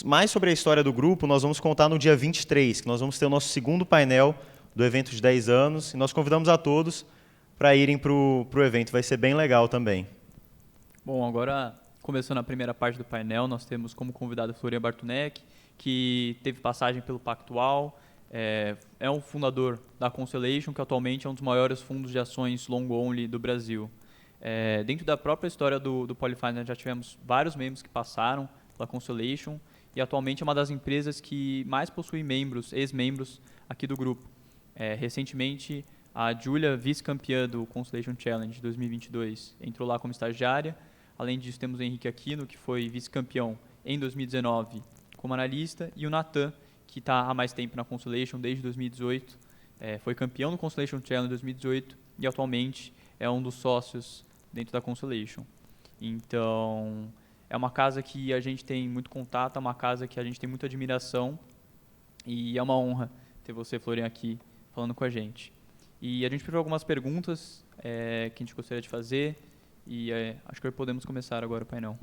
mais sobre a história do grupo, nós vamos contar no dia 23, que nós vamos ter o nosso segundo painel do evento de 10 anos, e nós convidamos a todos para irem para o evento, vai ser bem legal também. Bom, agora, começando a primeira parte do painel, nós temos como convidado a Florian Bartunek, que teve passagem pelo Pactual, é um fundador da Constellation, que atualmente é um dos maiores fundos de ações long only do Brasil. Dentro da própria história do Polyfinance, já tivemos vários membros que passaram pela Constellation, e atualmente é uma das empresas que mais possui membros, ex-membros aqui do grupo. Recentemente, a Júlia, vice-campeã do Constellation Challenge 2022, entrou lá como estagiária. Além disso, temos o Henrique Aquino, que foi vice-campeão em 2019 como analista, e o Natan, que está há mais tempo na Constellation, desde 2018. Foi campeão do Constellation Challenge 2018 e atualmente é um dos sócios dentro da Constellation. Então, é uma casa que a gente tem muito contato, é uma casa que a gente tem muita admiração, e é uma honra ter você, Florian, aqui falando com a gente. E a gente preparou algumas perguntas que a gente gostaria de fazer, e acho que podemos começar agora o painel.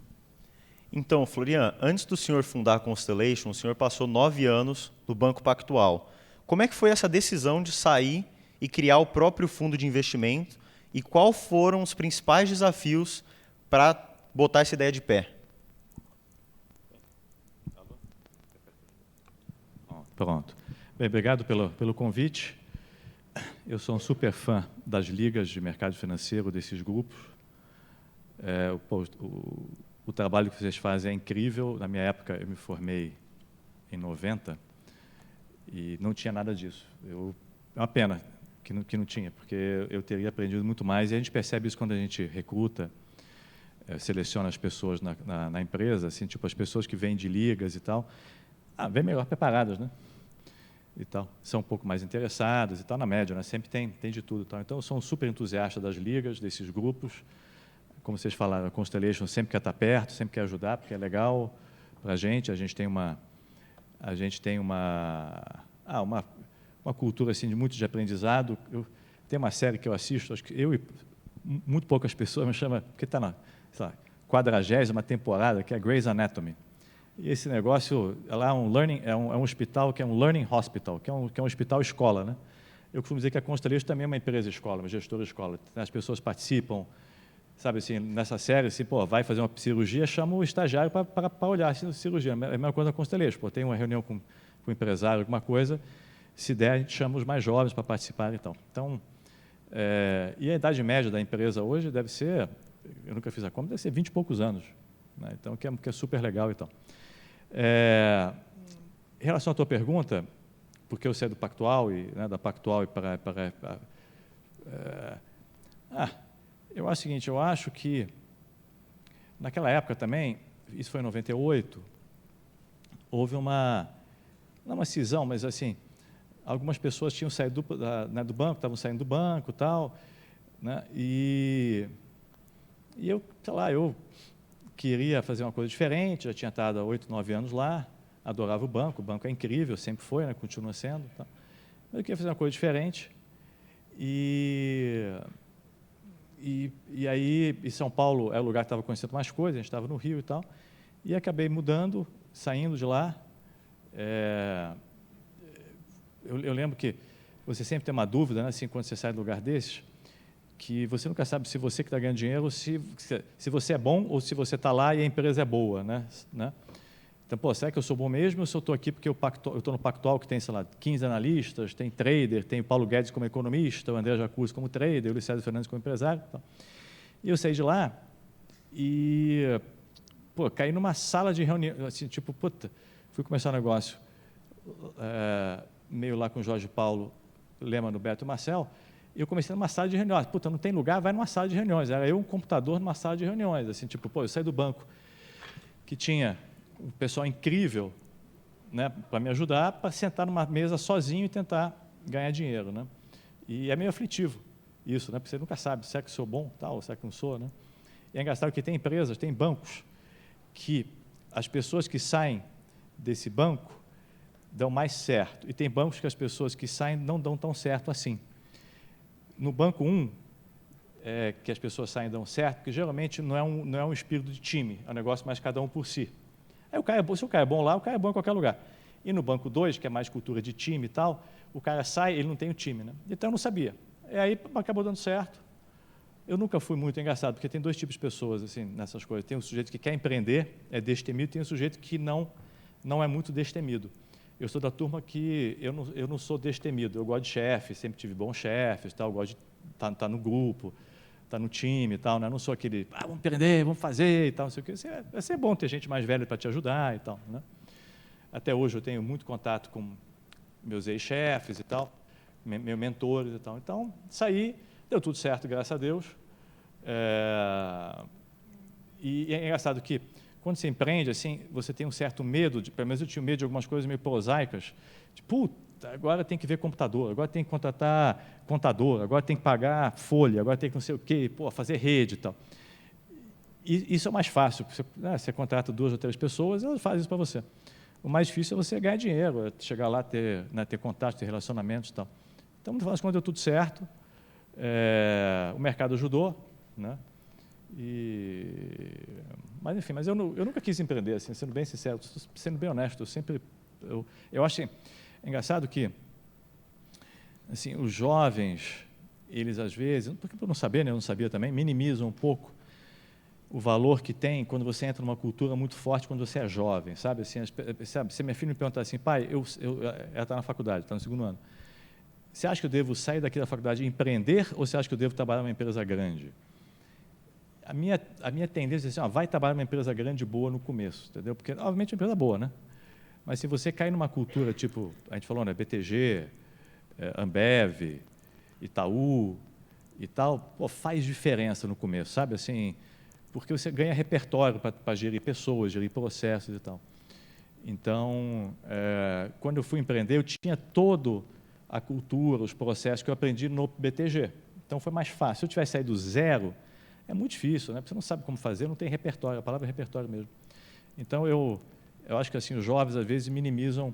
Então, Florian, antes do senhor fundar a Constellation, o senhor passou 9 anos no Banco Pactual. Como é que foi essa decisão de sair e criar o próprio fundo de investimento, e quais foram os principais desafios para botar essa ideia de pé? Pronto. Bem, obrigado pelo convite. Eu sou um super fã das ligas de mercado financeiro, desses grupos. O trabalho que vocês fazem é incrível. Na minha época, eu me formei em 90 e não tinha nada disso. É uma pena que não tinha, porque eu teria aprendido muito mais. E a gente percebe isso quando a gente recruta, seleciona as pessoas na empresa, assim, tipo as pessoas que vêm de ligas e tal, vêm melhor preparadas, né? E tal, são um pouco mais interessadas e tal, na média, né? Sempre tem de tudo e tal. Então, eu sou um super entusiasta das ligas, desses grupos. Como vocês falaram, a Constellation sempre quer estar perto, sempre quer ajudar, porque é legal para a gente. A gente tem uma cultura assim de aprendizado. Tem uma série que eu assisto, acho que eu e muito poucas pessoas me chamam, porque está na 40ª temporada, que é Grey's Anatomy. E esse negócio, lá é um hospital que é um learning hospital, que é um hospital escola, né? Eu costumo dizer que a Constellation também é uma empresa escola, uma gestora escola. As pessoas participam, sabe assim, nessa série, assim, vai fazer uma cirurgia, chama o estagiário para olhar assim, a cirurgia. É a mesma coisa da Constellation. Tem uma reunião com o empresário, alguma coisa, se der, a gente chama os mais jovens para participar e tal. Então, e a idade média da empresa hoje deve ser, eu nunca fiz a conta, deve ser 20 e poucos anos, né? Então, que é super legal e tal. Em relação à tua pergunta, porque eu saí do Pactual da Pactual e eu acho o seguinte, eu acho que naquela época também, isso foi em 98, houve não uma cisão, mas assim, algumas pessoas tinham saído do banco, estavam saindo do banco e tal, né? E eu, sei lá, eu queria fazer uma coisa diferente, já tinha estado há 8, 9 anos lá, adorava o banco é incrível, sempre foi, né? Continua sendo. Tá? Mas eu queria fazer uma coisa diferente. E aí, em São Paulo, é o lugar que estava conhecendo mais coisas, a gente estava no Rio e tal, e acabei mudando, saindo de lá. Eu lembro que você sempre tem uma dúvida, né, assim, quando você sai de um lugar desses, que você nunca sabe se você que está ganhando dinheiro, se você é bom ou se você está lá e a empresa é boa, né? Então, será que eu sou bom mesmo ou se eu estou aqui porque eu estou no Pactual que tem, sei lá, 15 analistas, tem trader, tem o Paulo Guedes como economista, o André Jacuzzi como trader, o Luiz César Fernandes como empresário. Então. E eu saí de lá e, caí numa sala de reunião, assim, tipo, fui começar um negócio meio lá com o Jorge Paulo, Lema, no Beto e Marcel, e eu comecei numa sala de reuniões. Não tem lugar, vai numa sala de reuniões. Era eu, um computador, numa sala de reuniões. Assim, tipo, eu saí do banco que tinha um pessoal incrível, né, para me ajudar, para sentar numa mesa sozinho e tentar ganhar dinheiro, né? E é meio aflitivo isso, né? Porque você nunca sabe se é que sou bom, tal, se é que não sou, né? E é engraçado que tem empresas, tem bancos que as pessoas que saem desse banco dão mais certo, e tem bancos que as pessoas que saem não dão tão certo assim. No banco 1, que as pessoas saem e dão certo, porque geralmente não é um espírito de time, é um negócio mais cada um por si. Aí o cara é bom, se o cara é bom lá, o cara é bom em qualquer lugar. E no banco 2, que é mais cultura de time e tal, o cara sai, ele não tem o time, né? Então eu não sabia. E aí acabou dando certo. Eu nunca fui muito engraçado, porque tem dois tipos de pessoas assim, nessas coisas. Tem o sujeito que quer empreender, é destemido, tem o sujeito que não é muito destemido. Eu sou da turma que eu não sou destemido, eu gosto de chefe, sempre tive bons chefes, tal, eu gosto de estar no grupo, estar no time e tal, né? Eu não sou aquele, vamos empreender, vamos fazer e tal, não sei o quê. Vai ser bom ter gente mais velha para te ajudar e tal, né? Até hoje eu tenho muito contato com meus ex-chefes e tal, meus mentores e tal. Então, saí, deu tudo certo, graças a Deus. E é engraçado que, quando você empreende, assim, você tem um certo medo, pelo menos eu tinha medo de algumas coisas meio prosaicas, tipo, puta, agora tem que ver computador, agora tem que contratar contador, agora tem que pagar folha, agora tem que não sei o quê, fazer rede e tal. E isso é mais fácil, você contrata 2 ou 3 pessoas, elas fazem isso para você. O mais difícil é você ganhar dinheiro, é chegar lá, ter contato, ter relacionamentos e tal. Então, no final das contas, deu tudo certo. O mercado ajudou, né? Mas, enfim, eu nunca quis empreender, assim, sendo bem sincero, sendo bem honesto. Eu acho engraçado que assim, os jovens, eles às vezes, porque por não saber, né, eu não sabia também, minimizam um pouco o valor que tem quando você entra numa cultura muito forte quando você é jovem, sabe? Assim, se minha filha me perguntar assim, pai, ela está na faculdade, está no 2º ano, você acha que eu devo sair daqui da faculdade e empreender ou você acha que eu devo trabalhar numa empresa grande? A minha tendência é assim, vai trabalhar numa empresa grande boa no começo, entendeu? Porque, obviamente, é uma empresa boa, né? Mas se você cair numa cultura tipo, a gente falou, né, BTG, Ambev, Itaú e tal, faz diferença no começo, sabe? Assim, porque você ganha repertório para gerir pessoas, gerir processos e tal. Então, quando eu fui empreender, eu tinha toda a cultura, os processos que eu aprendi no BTG. Então, foi mais fácil. Se eu tivesse saído do zero, é muito difícil, né? Porque você não sabe como fazer, não tem repertório, a palavra é repertório mesmo. Então, eu acho que assim, os jovens, às vezes, minimizam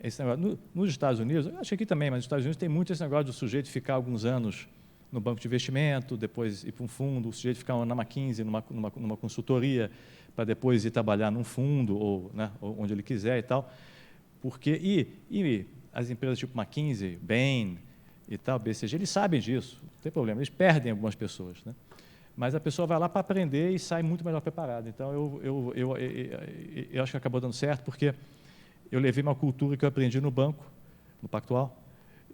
esse negócio. Nos Estados Unidos, eu acho que aqui também, mas nos Estados Unidos tem muito esse negócio do sujeito ficar alguns anos no banco de investimento, depois ir para um fundo, o sujeito ficar na McKinsey, numa consultoria, para depois ir trabalhar num fundo, ou, né, onde ele quiser e tal. Porque, e as empresas tipo McKinsey, Bain e tal, BCG, eles sabem disso, não tem problema, eles perdem algumas pessoas, né? Mas a pessoa vai lá para aprender e sai muito melhor preparada. Então, eu acho que acabou dando certo, porque eu levei uma cultura que eu aprendi no banco, no Pactual,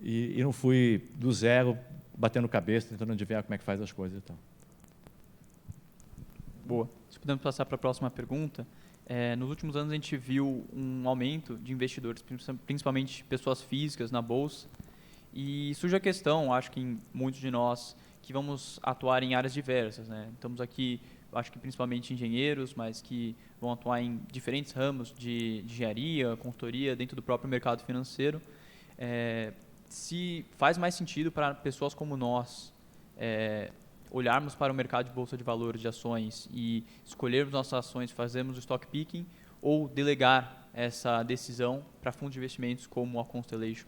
e não fui do zero, batendo cabeça, tentando adivinhar como é que faz as coisas e tal. Boa. Se podemos passar para a próxima pergunta. Nos últimos anos, a gente viu um aumento de investidores, principalmente pessoas físicas, na Bolsa. E surge a questão, acho que em muitos de nós, que vamos atuar em áreas diversas, né? Estamos aqui, acho que principalmente engenheiros, mas que vão atuar em diferentes ramos de engenharia, consultoria, dentro do próprio mercado financeiro. Se faz mais sentido para pessoas como nós olharmos para o mercado de bolsa de valores de ações e escolhermos nossas ações, fazermos o stock picking ou delegar essa decisão para fundos de investimentos como a Constellation?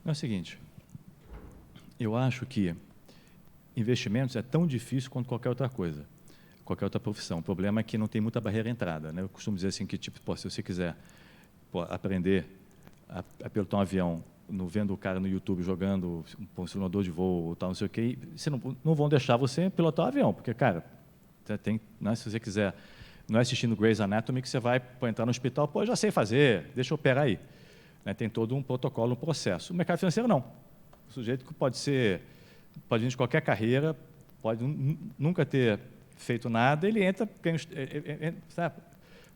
É o seguinte, eu acho que investimentos é tão difícil quanto qualquer outra coisa, qualquer outra profissão. O problema é que não tem muita barreira à entrada, né? Eu costumo dizer assim que, tipo, se você quiser aprender a pilotar um avião, vendo o cara no YouTube jogando um simulador de voo ou tal, não sei o quê, não vão deixar você pilotar o avião, porque, cara, se você quiser, não é assistindo Grey's Anatomy que você vai entrar no hospital, já sei fazer, deixa eu operar aí. Né? Tem todo um protocolo, um processo. O mercado financeiro, não. O sujeito que pode vir de qualquer carreira, pode nunca ter feito nada, ele entra,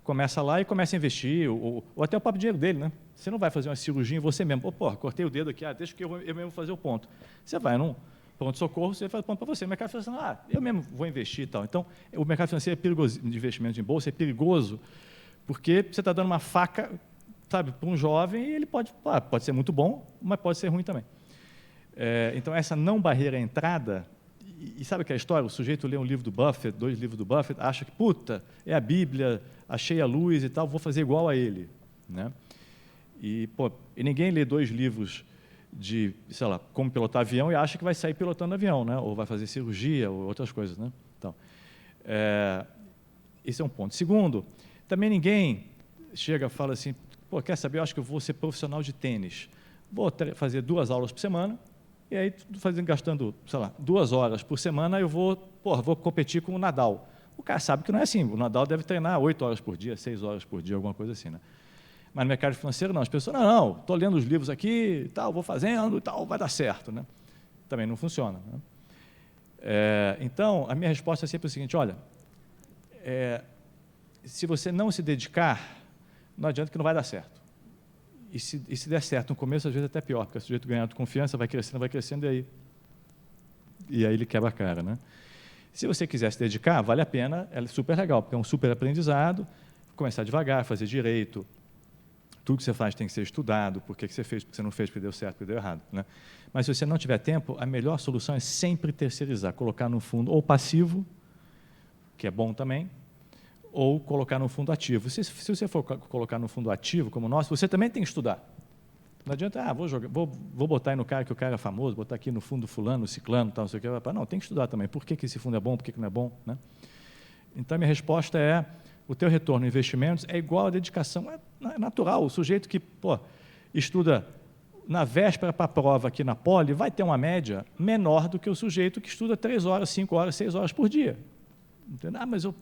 começa lá e começa a investir, ou até o próprio dinheiro dele, né? Você não vai fazer uma cirurgia em você mesmo. Cortei o dedo aqui, deixa que eu mesmo vou fazer o ponto. Você vai num pronto-socorro, você faz o ponto para você. O mercado financeiro, eu mesmo vou investir e tal. Então, o mercado financeiro é perigoso, de investimento em bolsa é perigoso, porque você está dando uma faca, sabe, para um jovem, e ele pode ser muito bom, mas pode ser ruim também. Então, essa não barreira à entrada, e sabe que a história? O sujeito lê um livro do Buffett, 2 livros do Buffett, acha que, é a Bíblia, achei a luz e tal, vou fazer igual a ele. Né? E ninguém lê 2 livros de, sei lá, como pilotar avião e acha que vai sair pilotando avião, né? Ou vai fazer cirurgia ou outras coisas. Né? Então, esse é um ponto. Segundo, Também ninguém chega e fala assim, pô, quer saber, eu acho que eu vou ser profissional de tênis. Vou fazer 2 aulas por semana, e aí, gastando, sei lá, 2 horas por semana, eu vou competir com o Nadal. O cara sabe que não é assim, o Nadal deve treinar 8 horas por dia, 6 horas por dia, alguma coisa assim, né? Mas no mercado financeiro, não. As pessoas, não, estou lendo os livros aqui, e tal, vou fazendo e tal, vai dar certo, né? Também não funciona, né? Então, a minha resposta é sempre o seguinte, olha, se você não se dedicar, não adianta que não vai dar certo. E se der certo no começo, às vezes até pior, porque o sujeito ganha confiança, vai crescendo, e aí ele quebra a cara, né? Se você quiser se dedicar, vale a pena, é super legal, porque é um super aprendizado, começar devagar, fazer direito, tudo que você faz tem que ser estudado, por que você fez, porque você não fez, porque deu certo, porque deu errado, né? Mas se você não tiver tempo, a melhor solução é sempre terceirizar, colocar no fundo ou passivo, que é bom também, ou colocar no fundo ativo. Se você for colocar no fundo ativo, como o nosso, você também tem que estudar. Não adianta, vou botar aí no cara que o cara é famoso, botar aqui no fundo fulano, ciclano, tal, não sei o que. Não, tem que estudar também. Por que esse fundo é bom, por que não é bom, né? Então, a minha resposta é, o teu retorno em investimentos é igual à dedicação. É natural. O sujeito que estuda na véspera para a prova aqui na Poli vai ter uma média menor do que o sujeito que estuda 3 horas, 5 horas, 6 horas por dia. Entendeu? Mas eu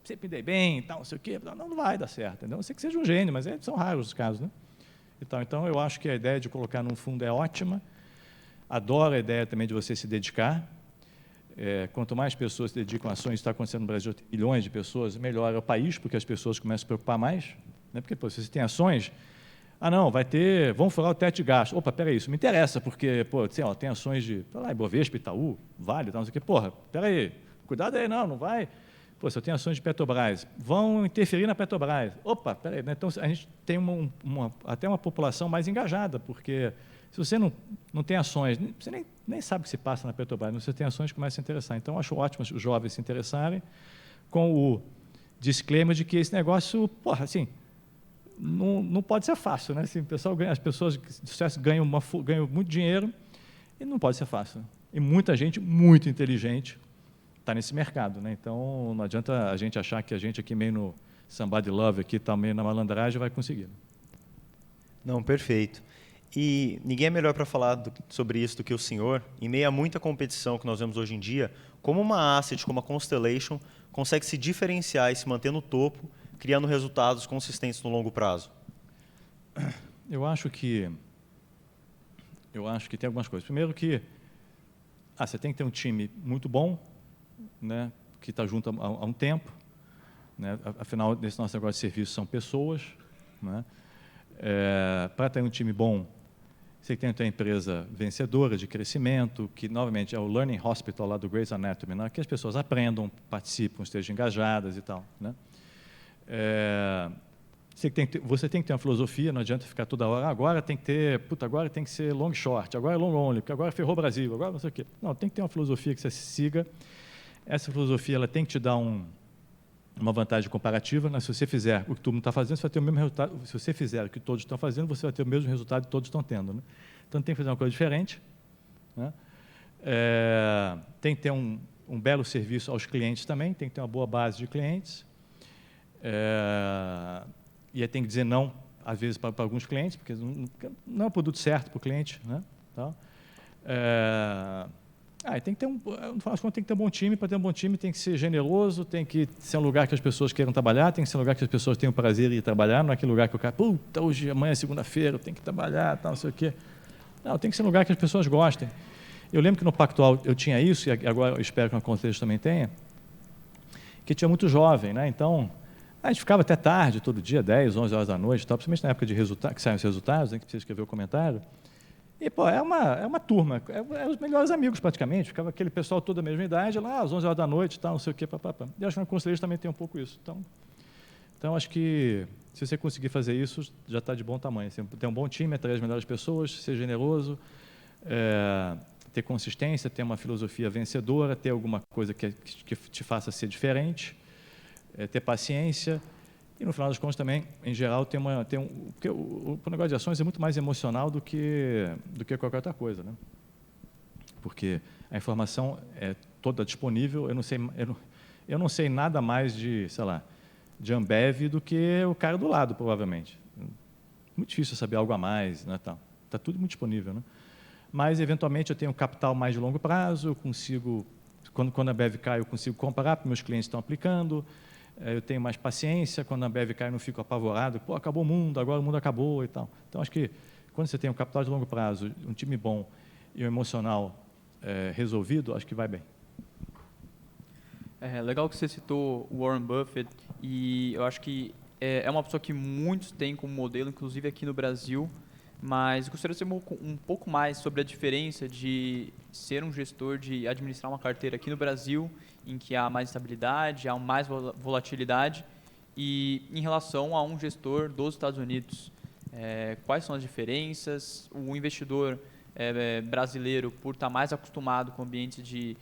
sempre me dei bem, tal, não sei o quê. Não vai dar certo. Entendeu? Eu sei que seja um gênio, mas são raros os casos, né? Então, eu acho que a ideia de colocar num fundo é ótima. Adoro a ideia também de você se dedicar. Quanto mais pessoas se dedicam a ações, está acontecendo no Brasil, tem milhões de pessoas, melhor é o país, porque as pessoas começam a se preocupar mais. Né? Porque, se você tem ações, não, vamos furar o teto de gasto. Opa, peraí, isso me interessa, porque, tem ações de, Ibovespa, Itaú, Vale, tal, não sei o quê. Peraí, cuidado aí, não vai. Se eu tenho ações de Petrobras, vão interferir na Petrobras. Opa, peraí, né? Então a gente tem até uma população mais engajada, porque se você não tem ações, você nem sabe o que se passa na Petrobras, mas você tem ações que começam a se interessar. Então, acho ótimo os jovens se interessarem, com o disclaimer de que esse negócio, assim, não pode ser fácil, né? Assim, as pessoas de sucesso ganham muito dinheiro e não pode ser fácil. E muita gente muito inteligente está nesse mercado, né? Então, não adianta a gente achar que a gente aqui meio no somebody love, aqui está meio na malandragem, vai conseguir. Não, perfeito. E ninguém é melhor para falar sobre isso do que o senhor. Em meio a muita competição que nós vemos hoje em dia, como uma asset como a Constellation consegue se diferenciar e se manter no topo, criando resultados consistentes no longo prazo? Eu acho que tem algumas coisas. Primeiro que você tem que ter um time muito bom, né, que está junto há um tempo, né? Afinal, nesse nosso negócio de serviço são pessoas, né? Para ter um time bom, você tem que ter uma empresa vencedora, de crescimento, que, novamente, é o Learning Hospital lá do Grey's Anatomy, né? Que as pessoas aprendam, participam, estejam engajadas e tal, né? Você tem que ter uma filosofia, não adianta ficar toda hora, agora tem que ser long short, agora é long only, porque agora ferrou o Brasil, agora não sei o quê. Não, tem que ter uma filosofia que você siga. Essa filosofia ela tem que te dar uma vantagem comparativa, né? Se você fizer o que todo mundo está fazendo, você vai ter o mesmo resultado. Se você fizer o que todos estão fazendo, você vai ter o mesmo resultado que todos estão tendo, né? Então, tem que fazer uma coisa diferente, né? Tem que ter um belo serviço aos clientes também, tem que ter uma boa base de clientes. E aí tem que dizer não, às vezes, para alguns clientes, porque não é o produto certo para o cliente, né? Então, tem que ter no final das contas, tem que ter um bom time. Para ter um bom time, tem que ser generoso, tem que ser um lugar que as pessoas queiram trabalhar, tem que ser um lugar que as pessoas tenham prazer em ir trabalhar, não é aquele lugar que o cara, amanhã é segunda-feira, eu tenho que trabalhar, tal, não sei o quê. Não, tem que ser um lugar que as pessoas gostem. Eu lembro que no Pactual eu tinha isso, e agora eu espero que no Constellation também tenha, que tinha muito jovem, né? Então, a gente ficava até tarde, todo dia, 10, 11 horas da noite, tal, principalmente na época de que saem os resultados, né, que precisa escrever o comentário. E, é uma turma, os melhores amigos praticamente, ficava aquele pessoal toda da mesma idade, lá às 11 horas da noite, tal, não sei o quê, papapá. E acho que na Constellation também tem um pouco isso. Então, acho que se você conseguir fazer isso, já está de bom tamanho. Assim, ter um bom time, atrair as melhores pessoas, ser generoso, ter consistência, ter uma filosofia vencedora, ter alguma coisa que te faça ser diferente, ter paciência. E, no final das contas, também, em geral, porque o negócio de ações é muito mais emocional do que qualquer outra coisa, né? Porque a informação é toda disponível, eu não sei nada mais de de Ambev do que o cara do lado, provavelmente. Muito difícil saber algo a mais, né? Tá tudo muito disponível, né? Mas, eventualmente, eu tenho um capital mais de longo prazo, eu consigo, quando a Ambev cai, eu consigo comprar, porque meus clientes estão aplicando, eu tenho mais paciência, quando a Ambev cai, eu não fico apavorado, pô, acabou o mundo, agora o mundo acabou e tal. Então, acho que, quando você tem um capital de longo prazo, um time bom e um emocional resolvido, acho que vai bem. Legal que você citou o Warren Buffett, e eu acho que é uma pessoa que muitos têm como modelo, inclusive aqui no Brasil, mas gostaria de saber um pouco mais sobre a diferença de ser um gestor, de administrar uma carteira aqui no Brasil, em que há mais estabilidade, há mais volatilidade, e em relação a um gestor dos Estados Unidos. Quais são as diferenças? O investidor brasileiro, por estar mais acostumado com ambientes de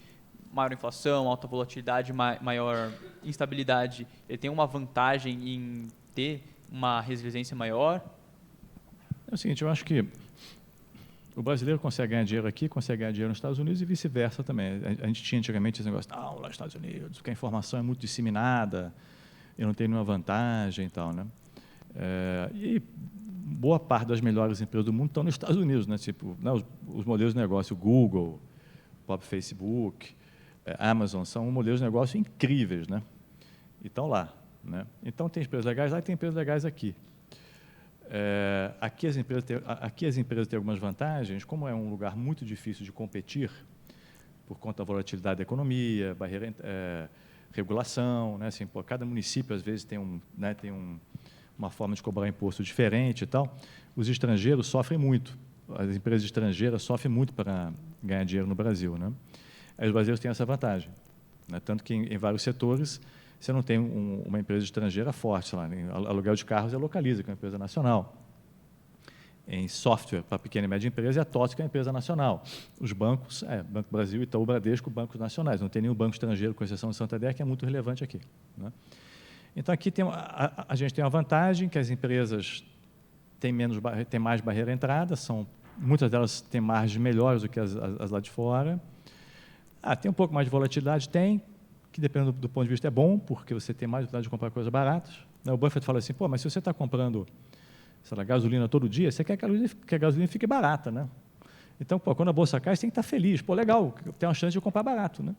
maior inflação, alta volatilidade, maior instabilidade, ele tem uma vantagem em ter uma resiliência maior? É o seguinte, eu acho que o brasileiro consegue ganhar dinheiro aqui, consegue ganhar dinheiro nos Estados Unidos e vice-versa também. A gente tinha antigamente esse negócio, lá nos Estados Unidos, porque a informação é muito disseminada, eu não tenho nenhuma vantagem e tal, né? E boa parte das melhores empresas do mundo estão nos Estados Unidos, né? Tipo, né, os modelos de negócio, Google, o próprio Facebook, Amazon, são modelos de negócio incríveis, né? E estão lá, né? Então, tem empresas legais lá e tem empresas legais aqui. Aqui as empresas têm algumas vantagens, como é um lugar muito difícil de competir, por conta da volatilidade da economia, barreira, regulação, né? Assim, cada município, às vezes, tem uma forma de cobrar imposto diferente e tal. Os estrangeiros sofrem muito, as empresas estrangeiras sofrem muito para ganhar dinheiro no Brasil, né? Aí os brasileiros têm essa vantagem, né? Tanto que em vários setores você não tem uma empresa estrangeira forte, sei lá, em aluguel de carros é Localiza, que é uma empresa nacional. Em software para pequena e média empresa é a TOTS, que é uma empresa nacional. Os bancos, Banco Brasil, Itaú, Bradesco, bancos nacionais. Não tem nenhum banco estrangeiro, com exceção do Santander, que é muito relevante aqui, né? Então, aqui a gente tem uma vantagem, que as empresas têm mais barreira à entrada, muitas delas têm margens melhores do que as lá de fora. Tem um pouco mais de volatilidade? Tem, que dependendo do ponto de vista é bom, porque você tem mais oportunidade de comprar coisas baratas. O Buffett fala assim, mas se você está comprando, sei lá, gasolina todo dia, você quer que a gasolina fique barata, né? Então, quando a bolsa cai, você tem que estar feliz. Legal, tem uma chance de comprar barato, né?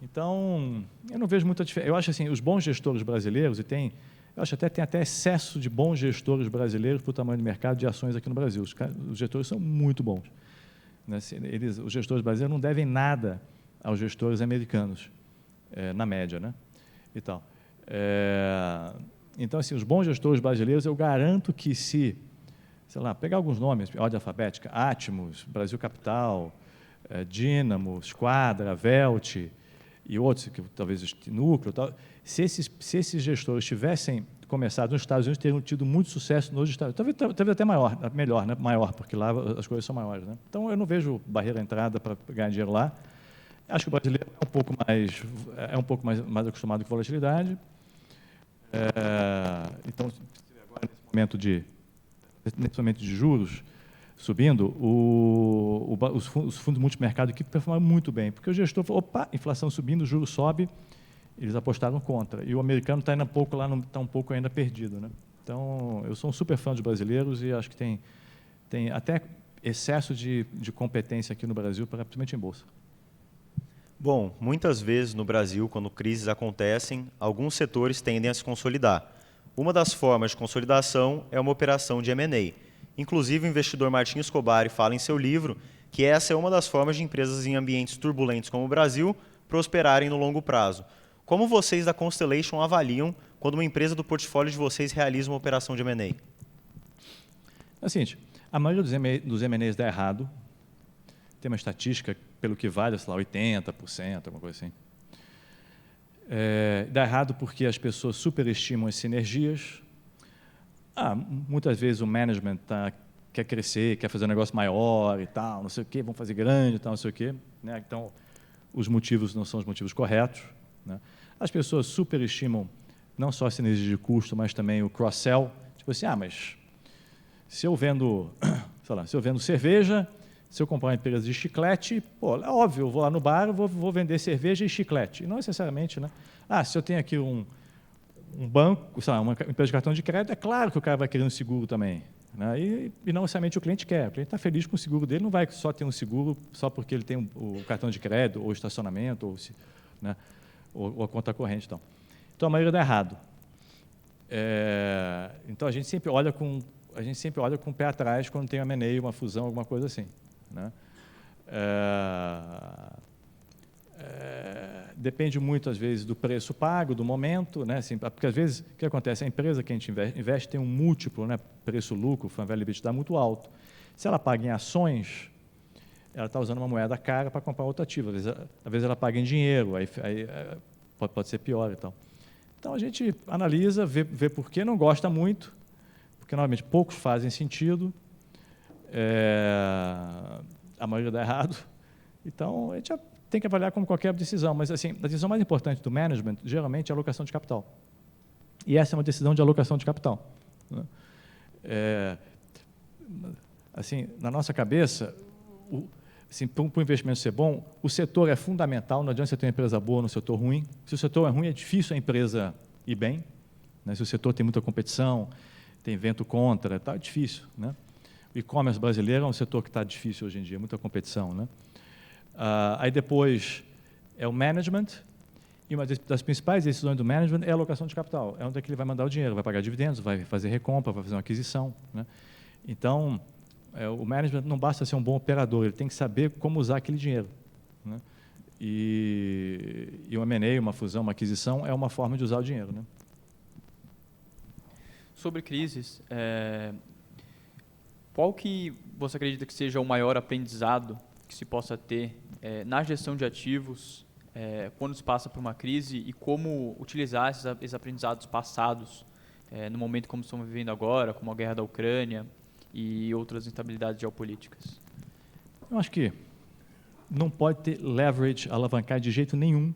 Então, eu não vejo muita diferença. Eu acho assim, os bons gestores brasileiros, eu acho até tem excesso de bons gestores brasileiros para o tamanho do mercado de ações aqui no Brasil. Os gestores são muito bons, né? Os gestores brasileiros não devem nada aos gestores americanos, na média, né? E tal. Então, assim, os bons gestores brasileiros, eu garanto que sei lá, pegar alguns nomes, ordem alfabética, Atmos, Brasil Capital, Dínamo, Squadra, Velt e outros, que talvez Núcleo, tal, se esses gestores tivessem começado nos Estados Unidos, teriam tido muito sucesso nos Estados Unidos, talvez até melhor, né? Maior, porque lá as coisas são maiores, né? Então, eu não vejo barreira à entrada para ganhar dinheiro lá. Acho que o brasileiro é um pouco mais acostumado com volatilidade. Então, agora, nesse momento de juros subindo, os fundos multimercado aqui performaram muito bem, porque o gestor falou, inflação subindo, o juro sobe, eles apostaram contra. E o americano está um pouco ainda perdido, né? Então, eu sou um super fã dos brasileiros e acho que tem até excesso de competência aqui no Brasil, principalmente em bolsa. Bom, muitas vezes no Brasil, quando crises acontecem, alguns setores tendem a se consolidar. Uma das formas de consolidação é uma operação de M&A. Inclusive, o investidor Martin Escobari fala em seu livro que essa é uma das formas de empresas em ambientes turbulentos como o Brasil prosperarem no longo prazo. Como vocês da Constellation avaliam quando uma empresa do portfólio de vocês realiza uma operação de M&A? É o seguinte, a maioria dos M&As dá errado. Tem uma estatística, pelo que vale, sei lá, 80%, alguma coisa assim. Dá errado porque as pessoas superestimam as sinergias. Muitas vezes o management quer crescer, quer fazer um negócio maior e tal, não sei o quê, vão fazer grande e tal, não sei o quê, né? Então, os motivos não são os motivos corretos, né? As pessoas superestimam não só a sinergia de custo, mas também o cross-sell. Tipo assim, mas se eu vendo, sei lá, se eu vendo cerveja, se eu comprar uma empresa de chiclete, é óbvio, eu vou lá no bar, vou vender cerveja e chiclete. E não necessariamente, né? Se eu tenho aqui banco, sei lá, uma empresa de cartão de crédito, é claro que o cara vai querer um seguro também. Né? E não necessariamente o cliente quer. O cliente está feliz com o seguro dele, não vai só ter um seguro só porque ele tem o cartão de crédito, ou estacionamento, né? ou a conta corrente. Então, a maioria dá errado. Então, a gente sempre olha com o pé atrás quando tem uma M&A, uma fusão, alguma coisa assim. Né? Depende muito, às vezes, do preço pago, do momento, né? Assim, porque, às vezes, o que acontece? A empresa que a gente investe tem um múltiplo, né? Preço-lucro, Fund Value EBITDA muito alto. Se ela paga em ações, ela está usando uma moeda cara para comprar outro ativo. Às vezes ela paga em dinheiro, aí pode ser pior e tal. Então, a gente analisa, vê por que não gosta muito, porque, normalmente, poucos fazem sentido, a maioria dá errado. Então, a gente tem que avaliar como qualquer decisão, mas assim, a decisão mais importante do management, geralmente, é a alocação de capital. E essa é uma decisão de alocação de capital. Né? Assim, na nossa cabeça, assim, para o investimento ser bom, o setor é fundamental, não adianta você ter uma empresa boa no setor ruim. Se o setor é ruim, é difícil a empresa ir bem. Né? Se o setor tem muita competição, tem vento contra, é difícil. Né? O e-commerce brasileiro é um setor que está difícil hoje em dia, muita competição. Né? Aí depois é o management, e uma das principais decisões do management é a alocação de capital. É onde é que ele vai mandar o dinheiro, vai pagar dividendos, vai fazer recompra, vai fazer uma aquisição. Né? Então, o management não basta ser um bom operador, ele tem que saber como usar aquele dinheiro. Né? E um M&A, uma fusão, uma aquisição, é uma forma de usar o dinheiro. Né? Sobre crises, qual que você acredita que seja o maior aprendizado que se possa ter na gestão de ativos quando se passa por uma crise e como utilizar esses aprendizados passados no momento como estamos vivendo agora, como a guerra da Ucrânia e outras instabilidades geopolíticas? Eu acho que não pode ter leverage, alavancar de jeito nenhum,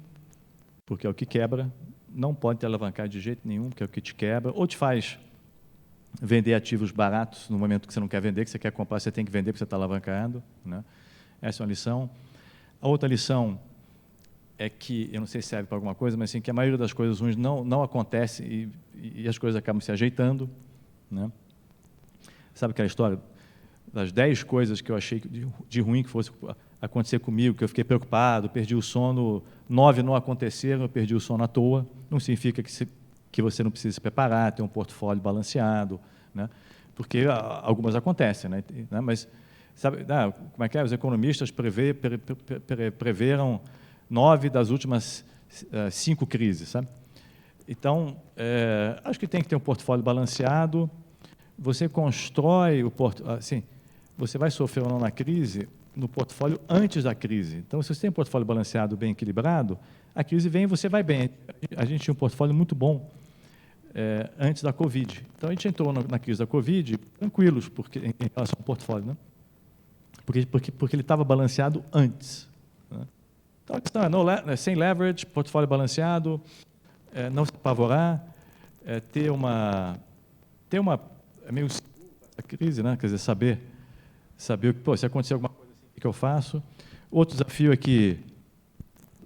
porque é o que quebra. Não pode ter alavancar de jeito nenhum, porque é o que te quebra, ou te faz vender ativos baratos no momento que você não quer vender, que você quer comprar, você tem que vender porque você está alavancado. Né? Essa é uma lição. A outra lição é que, eu não sei se serve para alguma coisa, mas assim, que a maioria das coisas ruins não acontece e as coisas acabam se ajeitando. Né? Sabe aquela história das 10 coisas que eu achei de ruim que fosse acontecer comigo, que eu fiquei preocupado, perdi o sono, 9 não aconteceram, eu perdi o sono à toa. Não significa que você não precisa se preparar, ter um portfólio balanceado, né? Porque algumas acontecem, né? Mas sabe, como é que é? Os economistas preveram 9 das últimas 5 crises, sabe? Então, acho que tem que ter um portfólio balanceado. Você constrói assim, você vai sofrer ou não na crise no portfólio antes da crise. Então, se você tem um portfólio balanceado, bem equilibrado, a crise vem e você vai bem. A gente tinha um portfólio muito bom antes da Covid. Então, a gente entrou na crise da Covid tranquilos em relação ao portfólio, né? Porque ele estava balanceado antes. Né? Então, a questão é sem leverage, portfólio balanceado, não se apavorar, ter uma meio a crise, né? Quer dizer, saber o que, se acontecer alguma coisa assim, o que eu faço. Outro desafio é que,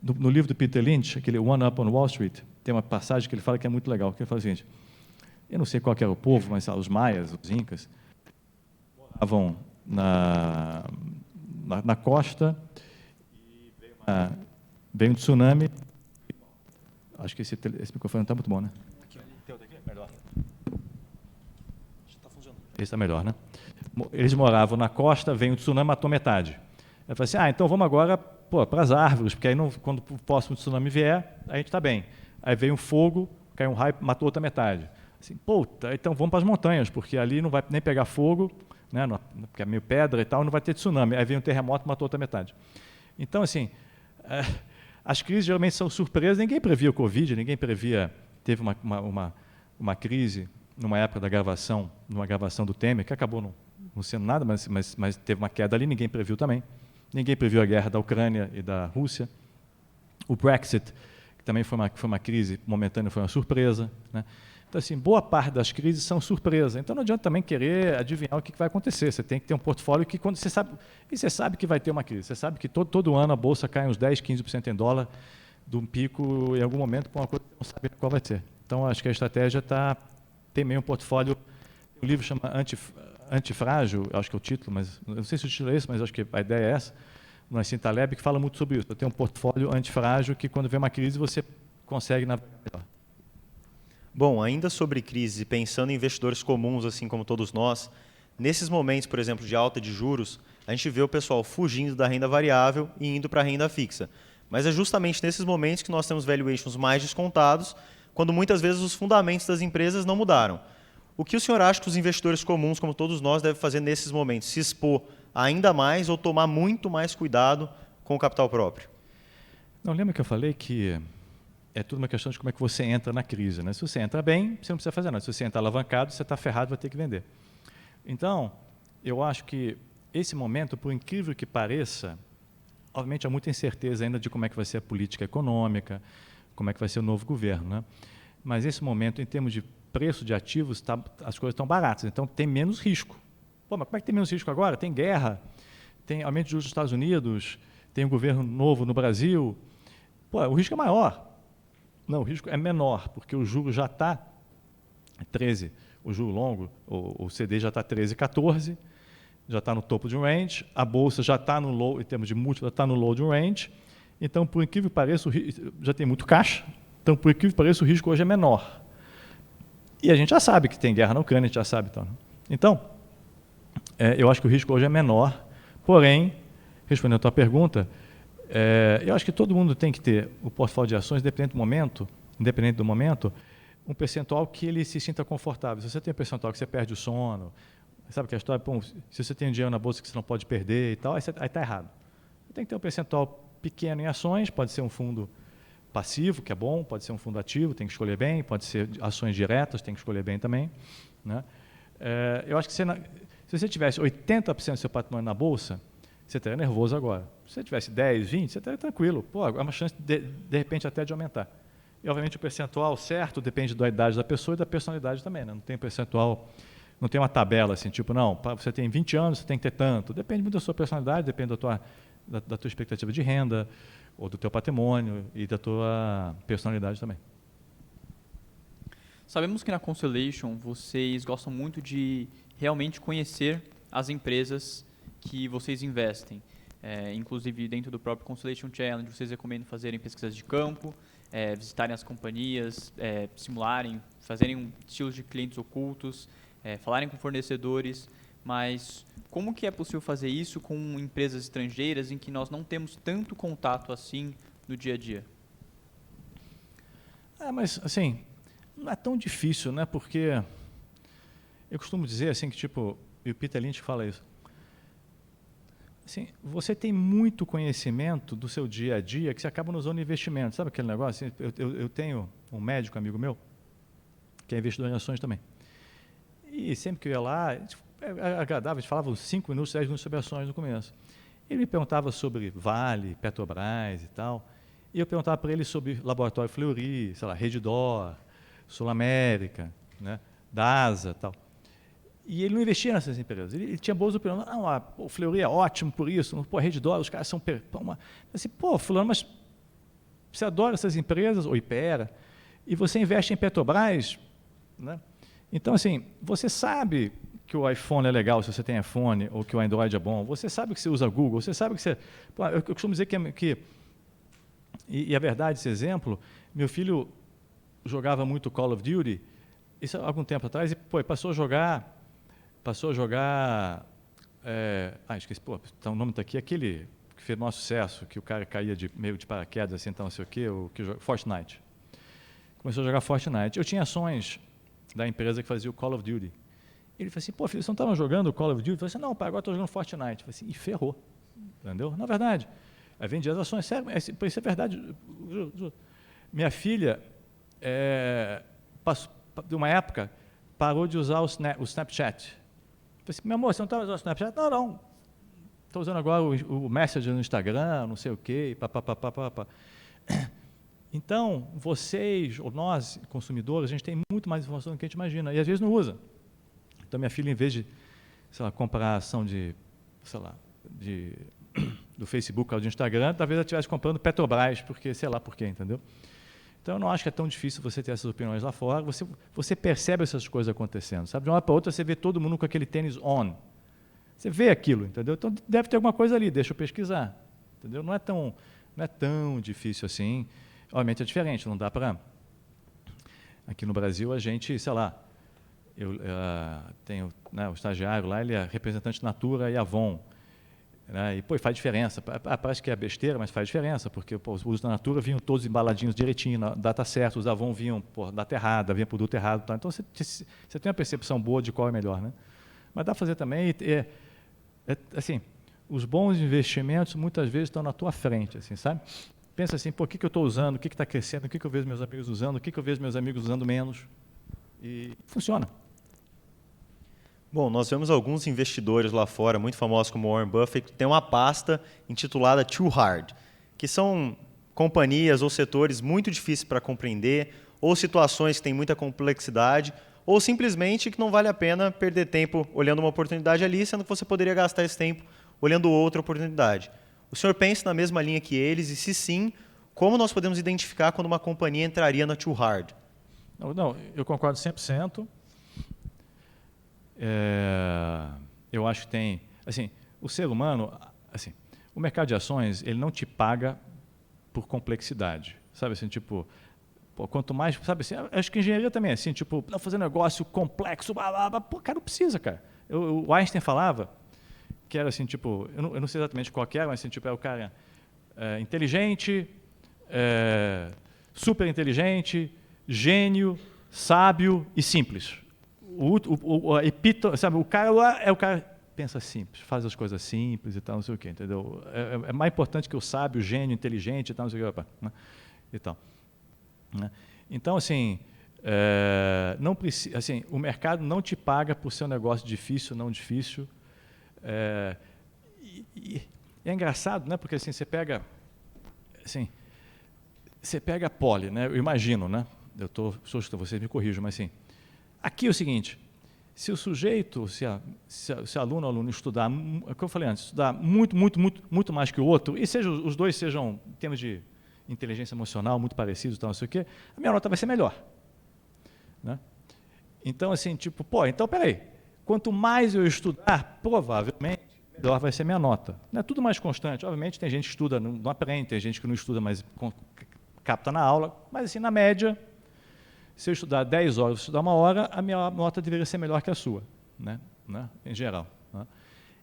no livro do Peter Lynch, aquele One Up on Wall Street, tem uma passagem que ele fala que é muito legal, que ele fala o seguinte: eu não sei qual que era o povo, mas os maias, os incas, moravam na costa e veio um tsunami. Acho que esse microfone não está muito bom, né? Aqui, melhor. Está funcionando. Esse está melhor, né? Eles moravam na costa, veio um tsunami, matou metade. Eu falei assim, então vamos agora para as árvores, porque aí quando o próximo tsunami vier, a gente está bem. Aí veio um fogo, caiu um raio, matou outra metade. Assim, então vamos para as montanhas, porque ali não vai nem pegar fogo, né, porque é meio pedra e tal, não vai ter tsunami. Aí veio um terremoto, matou outra metade. Então, assim, as crises geralmente são surpresas. Ninguém previa o Covid, ninguém previa. Teve uma crise numa época numa gravação do Temer, que acabou não sendo nada, mas teve uma queda ali, ninguém previu também. Ninguém previu a guerra da Ucrânia e da Rússia. O Brexit, que também foi uma crise momentânea, foi uma surpresa. Né? Então, assim, boa parte das crises são surpresa. Então, não adianta também querer adivinhar o que vai acontecer. Você tem que ter um portfólio que, quando você sabe que vai ter uma crise, você sabe que todo ano a bolsa cai uns 10%, 15% em dólar, de um pico em algum momento, com uma coisa que você não sabe qual vai ser. Então, acho que a estratégia tem meio um portfólio. O livro chama Antifrágil, acho que é o título, mas não sei se o título é esse, mas acho que a ideia é essa, no Nassim Taleb, que fala muito sobre isso. Eu tenho um portfólio antifrágil que, quando vem uma crise, você consegue navegar melhor. Bom, ainda sobre crise, pensando em investidores comuns, assim como todos nós, nesses momentos, por exemplo, de alta de juros, a gente vê o pessoal fugindo da renda variável e indo para a renda fixa. Mas é justamente nesses momentos que nós temos valuations mais descontados, quando muitas vezes os fundamentos das empresas não mudaram. O que o senhor acha que os investidores comuns, como todos nós, devem fazer nesses momentos? Se expor ainda mais ou tomar muito mais cuidado com o capital próprio? Não, lembra que eu falei que é tudo uma questão de como é que você entra na crise, né? Se você entra bem, você não precisa fazer nada. Se você entra alavancado, você está ferrado, vai ter que vender. Então, eu acho que esse momento, por incrível que pareça, obviamente há muita incerteza ainda de como é que vai ser a política econômica, como é que vai ser o novo governo, né? Mas esse momento, em termos de preço de ativos, as coisas estão baratas, então tem menos risco. Pô, mas como é que tem menos risco agora? Tem guerra, tem aumento de juros nos Estados Unidos, tem um governo novo no Brasil. Pô, o risco é maior. Não, o risco é menor, porque o juro já está 13, o juro longo, o CD já está 13, 14, já está no topo de um range, a bolsa já está no low, em termos de múltiplo, já está no low de um range. Então, por incrível que pareça, já tem muito caixa, então, por incrível que pareça, o risco hoje é menor. E a gente já sabe que tem guerra na Ucrânia, a gente já sabe. Então, eu acho que o risco hoje é menor, porém, respondendo a tua pergunta, eu acho que todo mundo tem que ter o portfólio de ações, independente do momento, um percentual que ele se sinta confortável. Se você tem um percentual que você perde o sono, sabe que a história, se você tem dinheiro na bolsa que você não pode perder e tal, aí está errado. Tem que ter um percentual pequeno em ações, pode ser um fundo passivo, que é bom, pode ser um fundo ativo, tem que escolher bem, pode ser ações diretas, tem que escolher bem também, né? Eu acho que se você tivesse 80% do seu patrimônio na bolsa, você estaria nervoso agora. Se você tivesse 10, 20, você estaria tranquilo. Pô, há uma chance, de repente, até de aumentar. E, obviamente, o percentual certo depende da idade da pessoa e da personalidade também, né? Não tem percentual, não tem uma tabela assim, tipo, não, você tem 20 anos, você tem que ter tanto. Depende muito da sua personalidade, depende da tua expectativa de renda, ou do teu patrimônio e da tua personalidade também. Sabemos que na Constellation vocês gostam muito de realmente conhecer as empresas que vocês investem. Inclusive, dentro do próprio Constellation Challenge, vocês recomendam fazerem pesquisas de campo, visitarem as companhias, simularem, fazerem estilos de clientes ocultos, falarem com fornecedores. Mas como que é possível fazer isso com empresas estrangeiras em que nós não temos tanto contato assim no dia a dia? Mas, assim, não é tão difícil, né? Porque eu costumo dizer assim que, tipo, e o Peter Lynch fala isso, assim, você tem muito conhecimento do seu dia a dia que você acaba nos usando em investimento. Sabe aquele negócio? Assim, eu tenho um médico amigo meu, que é investidor em ações também. E sempre que eu ia lá, é agradável, a gente falava uns 5 minutos, 10 minutos sobre ações no começo. Ele me perguntava sobre Vale, Petrobras e tal, e eu perguntava para ele sobre Laboratório Fleury, sei lá, Redditor, Sul América, né, DASA e tal. E ele não investia nessas empresas, ele tinha boas opiniões. O Fleury é ótimo por isso, pô, Redditor, os caras são... Assim, pô, fulano, mas você adora essas empresas, ou Ipera, e você investe em Petrobras, né? Então, assim, você sabe que o iPhone é legal se você tem iPhone, ou que o Android é bom, você sabe que você usa Google, você sabe que você... Eu costumo dizer que e a verdade, esse exemplo, meu filho jogava muito Call of Duty, isso há algum tempo atrás, e passou a jogar... esqueci, então, o nome está aqui, aquele que fez o maior sucesso, que o cara caía meio de paraquedas, assim, então, não sei o quê, Fortnite. Começou a jogar Fortnite. Eu tinha ações da empresa que fazia o Call of Duty. Ele falou assim, pô, filho, você não estava jogando o Call of Duty? Eu falei assim, não, pai, agora estou jogando Fortnite. Eu falei assim, e ferrou, entendeu? Na verdade, aí vendi as ações, sério, isso é verdade. Juro. Minha filha, de uma época, parou de usar o Snapchat. Eu falei assim, meu amor, você não estava usando o Snapchat? Não. Estou usando agora o Messenger no Instagram, não sei o quê, papapá. Então, vocês, ou nós, consumidores, a gente tem muito mais informação do que a gente imagina, e às vezes não usa. Então, minha filha, em vez de, comprar a ação do Facebook ou do Instagram, talvez ela estivesse comprando Petrobras, porque sei lá por quê, entendeu? Então, eu não acho que é tão difícil você ter essas opiniões lá fora. Você percebe essas coisas acontecendo. Sabe? De uma hora para outra, você vê todo mundo com aquele tênis on. Você vê aquilo, entendeu? Então, deve ter alguma coisa ali, deixa eu pesquisar. Entendeu? Não é tão difícil assim. Obviamente, é diferente, não dá para... Aqui no Brasil, a gente, sei lá, eu tenho, né, o estagiário lá, ele é representante Natura e Avon. Né, e, pô, faz diferença. Parece que é besteira, mas faz diferença, porque pô, os da Natura vinham todos embaladinhos direitinho, na data certa, os Avon vinham por data errada, vinha produto errado. Tá? Então, você tem uma percepção boa de qual é melhor. Né? Mas dá para fazer também, assim, os bons investimentos muitas vezes estão na tua frente, assim, sabe? Pensa assim, pô, o que eu estou usando, o que está crescendo, o que eu vejo meus amigos usando, o que eu vejo meus amigos usando menos. E funciona. Bom, nós vemos alguns investidores lá fora, muito famosos como Warren Buffett, que tem uma pasta intitulada Too Hard, que são companhias ou setores muito difíceis para compreender, ou situações que têm muita complexidade, ou simplesmente que não vale a pena perder tempo olhando uma oportunidade ali, sendo que você poderia gastar esse tempo olhando outra oportunidade. O senhor pensa na mesma linha que eles? E se sim, como nós podemos identificar quando uma companhia entraria na Too Hard? Não, eu concordo 100%. Eu acho que tem... Assim, o ser humano... Assim, o mercado de ações, ele não te paga por complexidade. Sabe assim, tipo... Pô, quanto mais... Sabe assim, acho que engenharia também é assim, tipo, não fazer negócio complexo, blá, blá, blá, pô, cara, não precisa, cara. O Einstein falava que era assim, tipo... Eu não sei exatamente qual que era, mas assim, tipo, é o cara inteligente, super inteligente, gênio, sábio e simples. Sabe, o cara lá é o cara pensa simples, faz as coisas simples e tal, não sei o quê, entendeu? É mais importante que o sábio, o gênio, inteligente e tal, não sei o quê, né? E tal. Né? Então, assim, não precisa, assim, o mercado não te paga por ser um negócio difícil, não difícil. E é engraçado, né? Porque assim, você pega a Poli, né? Eu imagino, né? Vocês me corrijam, mas assim, aqui é o seguinte, se o sujeito, se aluno ou aluno estudar, é o que eu falei antes, estudar muito mais que o outro, e os dois sejam, em termos de inteligência emocional, muito parecidos, tal, não sei o quê, a minha nota vai ser melhor. Né? Então, assim, tipo, então, peraí, quanto mais eu estudar, provavelmente, melhor vai ser a minha nota. Não é tudo mais constante. Obviamente, tem gente que estuda, não aprende, tem gente que não estuda, mas capta na aula, mas, assim, na média, se eu estudar 10 horas, estudar 1 hora, a minha nota deveria ser melhor que a sua, né? Em geral. Né?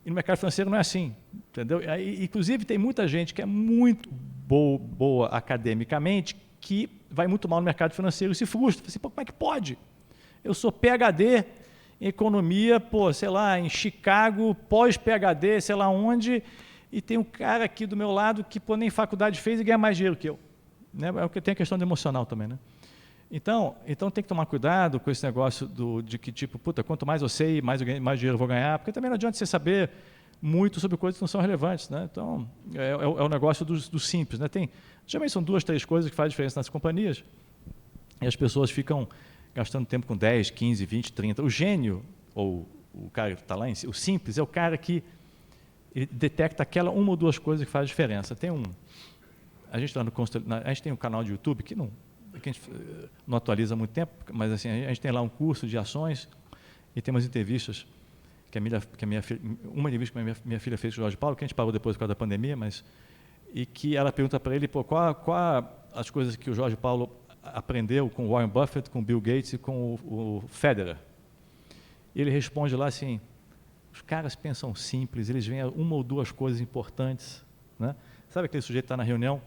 E no mercado financeiro não é assim, entendeu? Aí, inclusive, tem muita gente que é muito boa academicamente que vai muito mal no mercado financeiro e se frustra. Assim, como é que pode? Eu sou PhD em economia, sei lá, em Chicago, pós-PhD, sei lá onde, e tem um cara aqui do meu lado que nem faculdade fez e ganha mais dinheiro que eu. Né? É o que tem a questão emocional também, né? Então tem que tomar cuidado com esse negócio de que, tipo, quanto mais eu sei, mais dinheiro eu vou ganhar, porque também não adianta você saber muito sobre coisas que não são relevantes. Né? Então, é o negócio do simples. Né? Geralmente são 2, 3 coisas que fazem diferença nas companhias, e as pessoas ficam gastando tempo com 10, 15, 20, 30. O gênio, ou o cara que está lá, o simples, é o cara que detecta aquela 1 ou 2 coisas que fazem diferença. A gente tem um canal de YouTube que a gente não atualiza há muito tempo, mas assim, a gente tem lá um curso de ações e tem umas entrevistas uma entrevista que minha filha fez com o Jorge Paulo, que a gente parou depois por causa da pandemia, e que ela pergunta para ele qual as coisas que o Jorge Paulo aprendeu com o Warren Buffett, com o Bill Gates e com o Federer. E ele responde lá assim, os caras pensam simples, eles veem 1 ou 2 coisas importantes. Né? Sabe aquele sujeito que está na reunião,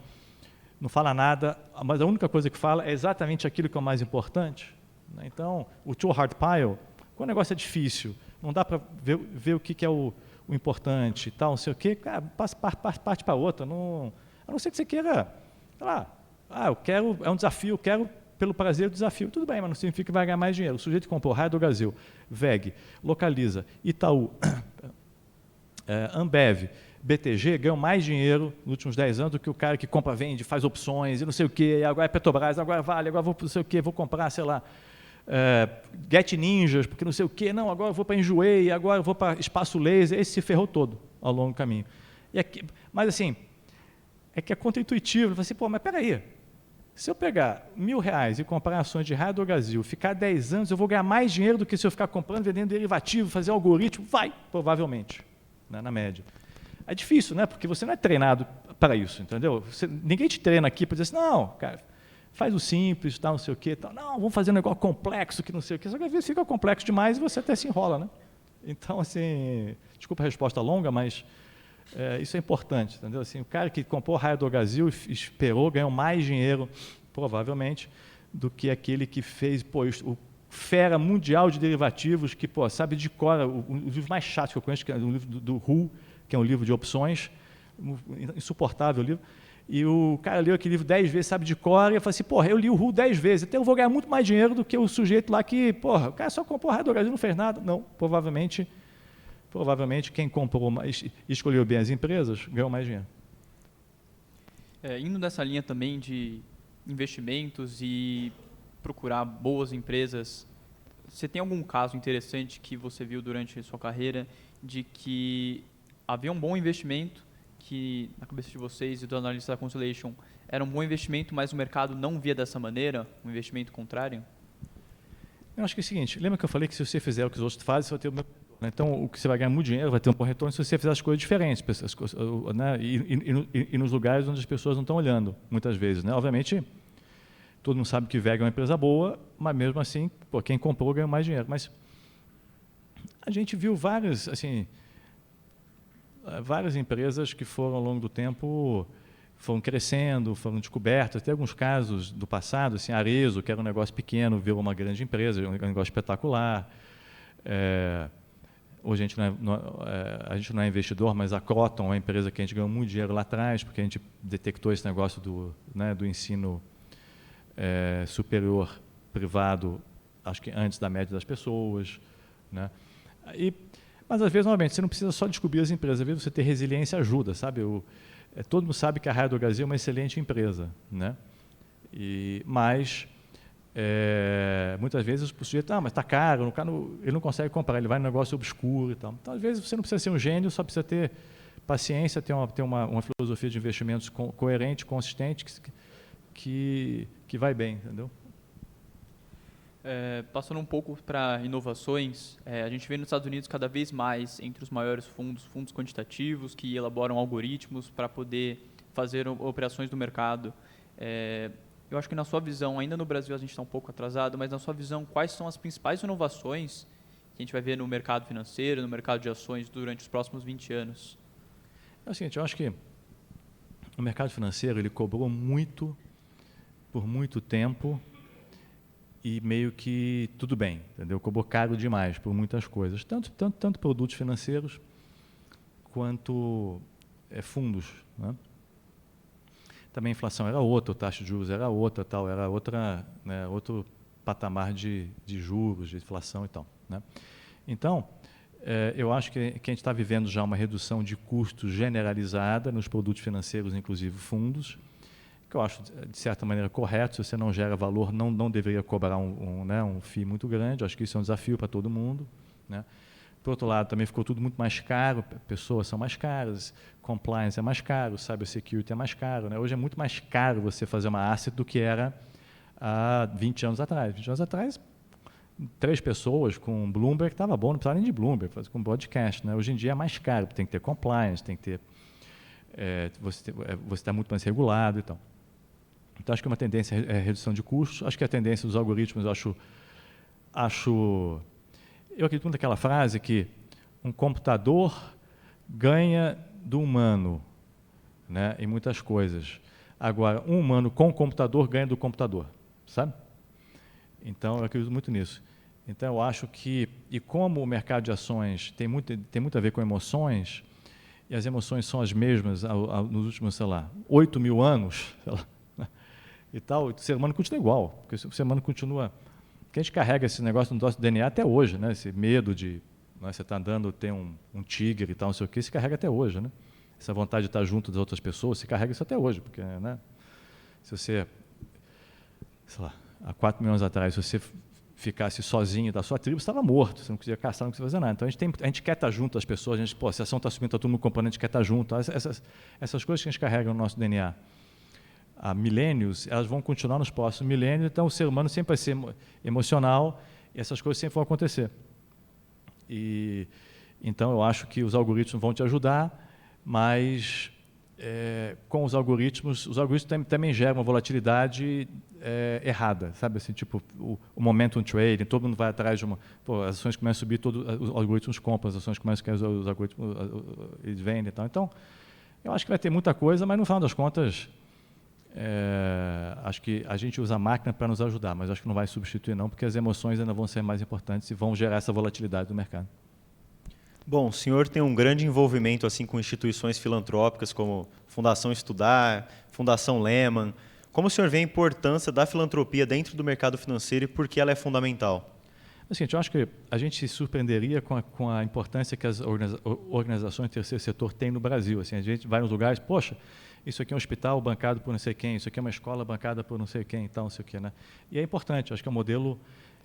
não fala nada, mas a única coisa que fala é exatamente aquilo que é o mais importante. Né? Então, o Too Hard Pile, quando o negócio é difícil, não dá para ver o que é o importante, tal, não sei o quê, cara, parte para outra. A não ser que você queira, sei lá, é um desafio, eu quero pelo prazer do desafio. Tudo bem, mas não significa que vai ganhar mais dinheiro. O sujeito que comprou Raio do Brasil, VEG, Localiza, Itaú, Ambev, BTG ganhou mais dinheiro nos últimos 10 anos do que o cara que compra, vende, faz opções e não sei o quê, agora é Petrobras, agora Vale, agora vou não sei o quê, vou comprar, sei lá, Get Ninjas, porque não sei o quê, não, agora eu vou para Enjoei, agora eu vou para Espaço Laser, esse se ferrou todo ao longo do caminho. Mas assim, é que é contra-intuitivo, você mas peraí, Se eu pegar R$ 1.000 e comprar ações de Raia Drogasil, ficar 10 anos, eu vou ganhar mais dinheiro do que se eu ficar comprando, vendendo derivativo, fazer algoritmo? Vai, provavelmente, né, na média. É difícil, né? Porque você não é treinado para isso, entendeu? Ninguém te treina aqui para dizer assim, não, cara, faz o simples, tal, não sei o quê, tal. Não, vamos fazer um negócio complexo, que não sei o quê. Só que às vezes fica complexo demais e você até se enrola, né? Então, assim, desculpa a resposta longa, mas isso é importante, entendeu? Assim, o cara que comprou Raia Drogasil e esperou, ganhou mais dinheiro, provavelmente, do que aquele que fez, o fera mundial de derivativos, que, sabe de cor, o livro mais chato que eu conheço, que é o livro do Hu, que é um livro de opções, insuportável o livro, e o cara leu aquele livro 10 vezes, sabe de cor, e eu falei assim, eu li o Hu 10 vezes, então eu vou ganhar muito mais dinheiro do que o sujeito lá que, o cara só comprou Raia Drogasil e não fez nada. Não, provavelmente quem comprou mais e escolheu bem as empresas ganhou mais dinheiro. Indo nessa linha também de investimentos e procurar boas empresas, você tem algum caso interessante que você viu durante a sua carreira de que havia um bom investimento que, na cabeça de vocês e do analista da Constellation, era um bom investimento, mas o mercado não via dessa maneira, um investimento contrário? Eu acho que é o seguinte, lembra que eu falei que se você fizer o que os outros fazem, você vai ter o mesmo retorno. Então, o que você vai ganhar muito dinheiro vai ter um bom retorno se você fizer as coisas diferentes, né? E nos lugares onde as pessoas não estão olhando, muitas vezes, né? Obviamente, todo mundo sabe que VEG é uma empresa boa, mas mesmo assim, quem comprou ganhou mais dinheiro. Mas a gente viu várias empresas que foram, ao longo do tempo, foram crescendo, foram descobertas. Tem alguns casos do passado, assim, Arezzo, que era um negócio pequeno, virou uma grande empresa, um negócio espetacular. Hoje a gente não é investidor, mas a Croton é uma empresa que a gente ganhou muito dinheiro lá atrás, porque a gente detectou esse negócio do ensino superior privado, acho que antes da média das pessoas, né? Mas, às vezes, novamente, você não precisa só descobrir as empresas, às vezes você ter resiliência ajuda, sabe? Todo mundo sabe que a Raia Drogasil é uma excelente empresa, né? Mas, muitas vezes, o sujeito, mas está caro, ele não consegue comprar, ele vai num negócio obscuro e tal. Então, às vezes, você não precisa ser um gênio, só precisa ter paciência, ter uma filosofia de investimentos coerente, consistente, que vai bem, entendeu? Passando um pouco para inovações, a gente vê nos Estados Unidos cada vez mais entre os maiores fundos quantitativos que elaboram algoritmos para poder fazer operações do mercado. Eu acho que na sua visão, ainda no Brasil a gente está um pouco atrasado, mas na sua visão, quais são as principais inovações que a gente vai ver no mercado financeiro, no mercado de ações durante os próximos 20 anos? É o seguinte, eu acho que o mercado financeiro ele cobrou muito, por muito tempo, e meio que tudo bem, entendeu? Cobrou caro demais por muitas coisas, tanto produtos financeiros quanto fundos, né? Também a inflação era outra, a taxa de juros era outra, era outra, né, outro patamar de juros, de inflação e tal, né? Então, eu acho que a gente está vivendo já uma redução de custos generalizada nos produtos financeiros, inclusive fundos, que eu acho, de certa maneira, correto. Se você não gera valor, não deveria cobrar um FII muito grande. Eu acho que isso é um desafio para todo mundo, né? Por outro lado, também ficou tudo muito mais caro, pessoas são mais caras, compliance é mais caro, cybersecurity é mais caro, né? Hoje é muito mais caro você fazer uma asset do que era há 20 anos atrás. 20 anos atrás, 3 pessoas com Bloomberg estava bom, não precisava nem de Bloomberg, fazer com broadcast, né? Hoje em dia é mais caro, tem que ter compliance, tem que ter... você está muito mais regulado e tal. Então, acho que uma tendência é a redução de custos. Acho que a tendência dos algoritmos, eu acredito muito naquela frase que um computador ganha do humano, né, em muitas coisas. Agora, um humano com o computador ganha do computador, sabe? Então, eu acredito muito nisso. Então, eu acho que, e como o mercado de ações tem muito a ver com emoções, e as emoções são as mesmas nos últimos, 8.000 anos, e tal, o ser humano continua igual, porque o ser humano continua... Porque a gente carrega esse negócio no nosso DNA até hoje, né? Esse medo de... Né, você está andando, tem um tigre e tal, não sei o quê, se carrega até hoje, né? Essa vontade de estar junto das outras pessoas, se carrega isso até hoje, porque, né? Se você... há 4.000 anos atrás, se você ficasse sozinho da sua tribo, você estava morto, você não conseguia caçar, não conseguia fazer nada. Então, a gente quer estar junto das pessoas, se a ação está subindo, está todo mundo comprando, a gente quer estar junto. Essas coisas que a gente carrega no nosso DNA. há milênios, elas vão continuar nos próximos milênios, então o ser humano sempre vai ser emocional e essas coisas sempre vão acontecer. E, então, eu acho que os algoritmos vão te ajudar, mas com os algoritmos também geram uma volatilidade errada, sabe assim, tipo o momentum trading, todo mundo vai atrás de as ações começam a subir, os algoritmos compram, as ações começam a cair, os algoritmos eles vendem e tal. Então, eu acho que vai ter muita coisa, mas no final das contas, acho que a gente usa a máquina para nos ajudar, mas acho que não vai substituir não, porque as emoções ainda vão ser mais importantes e vão gerar essa volatilidade do mercado. Bom, o senhor tem um grande envolvimento assim com instituições filantrópicas como Fundação Estudar, Fundação Lehman. Como o senhor vê a importância da filantropia dentro do mercado financeiro e por que ela é fundamental? Assim, eu acho que a gente se surpreenderia com a importância que as organizações do terceiro setor têm no Brasil. Assim, a gente vai nos lugares, poxa, isso aqui é um hospital bancado por não sei quem, isso aqui é uma escola bancada por não sei quem, então, não sei o quê, né? E é importante, acho que é um modelo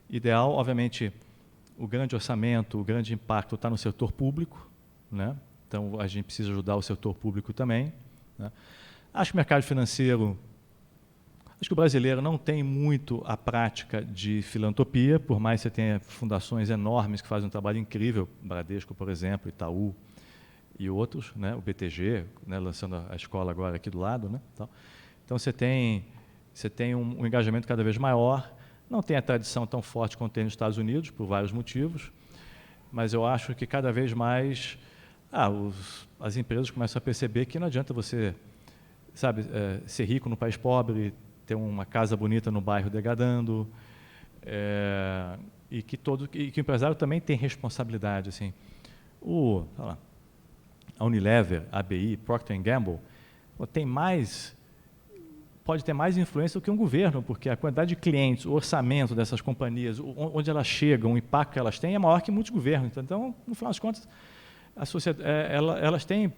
ideal, obviamente. O grande orçamento, o grande impacto está no setor público, né? Então a gente precisa ajudar o setor público também, né? Acho que o mercado financeiro, acho que o brasileiro não tem muito a prática de filantropia, por mais que você tenha fundações enormes que fazem um trabalho incrível, Bradesco, por exemplo, Itaú e outros, né? O BTG, né? Lançando a escola agora aqui do lado, né? Então você tem um engajamento cada vez maior. Não tem a tradição tão forte quanto tem nos Estados Unidos, por vários motivos, mas eu acho que cada vez mais as empresas começam a perceber que não adianta você, sabe, ser rico no país pobre, ter uma casa bonita no bairro degradando, e que o empresário também tem responsabilidade. Assim. A Unilever, a ABI, Procter & Gamble, pode ter mais influência do que um governo, porque a quantidade de clientes, o orçamento dessas companhias, onde elas chegam, o impacto que elas têm é maior que muitos governos. Então, no final das contas, a sociedade, elas têm,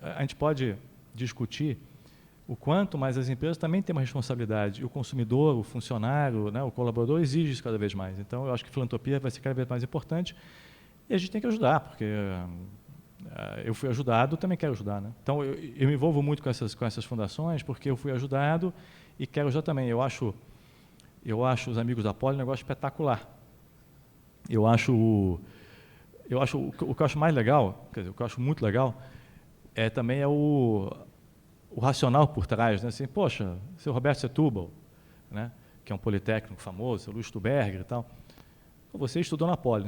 a gente pode discutir o quanto, mas as empresas também têm uma responsabilidade. E o consumidor, o funcionário, né, o colaborador exige isso cada vez mais. Então, eu acho que a filantropia vai ser cada vez mais importante e a gente tem que ajudar, porque eu fui ajudado, também quero ajudar, né? Então, eu me envolvo muito com essas fundações, porque eu fui ajudado e quero ajudar também. Eu acho os amigos da Poli um negócio espetacular. O que eu acho mais legal, quer dizer, o que eu acho muito legal, também é o racional por trás, né? Assim, poxa, seu Roberto Setúbal, né? Que é um politécnico famoso, seu Luiz Stuberger e tal. Você estudou na Poli,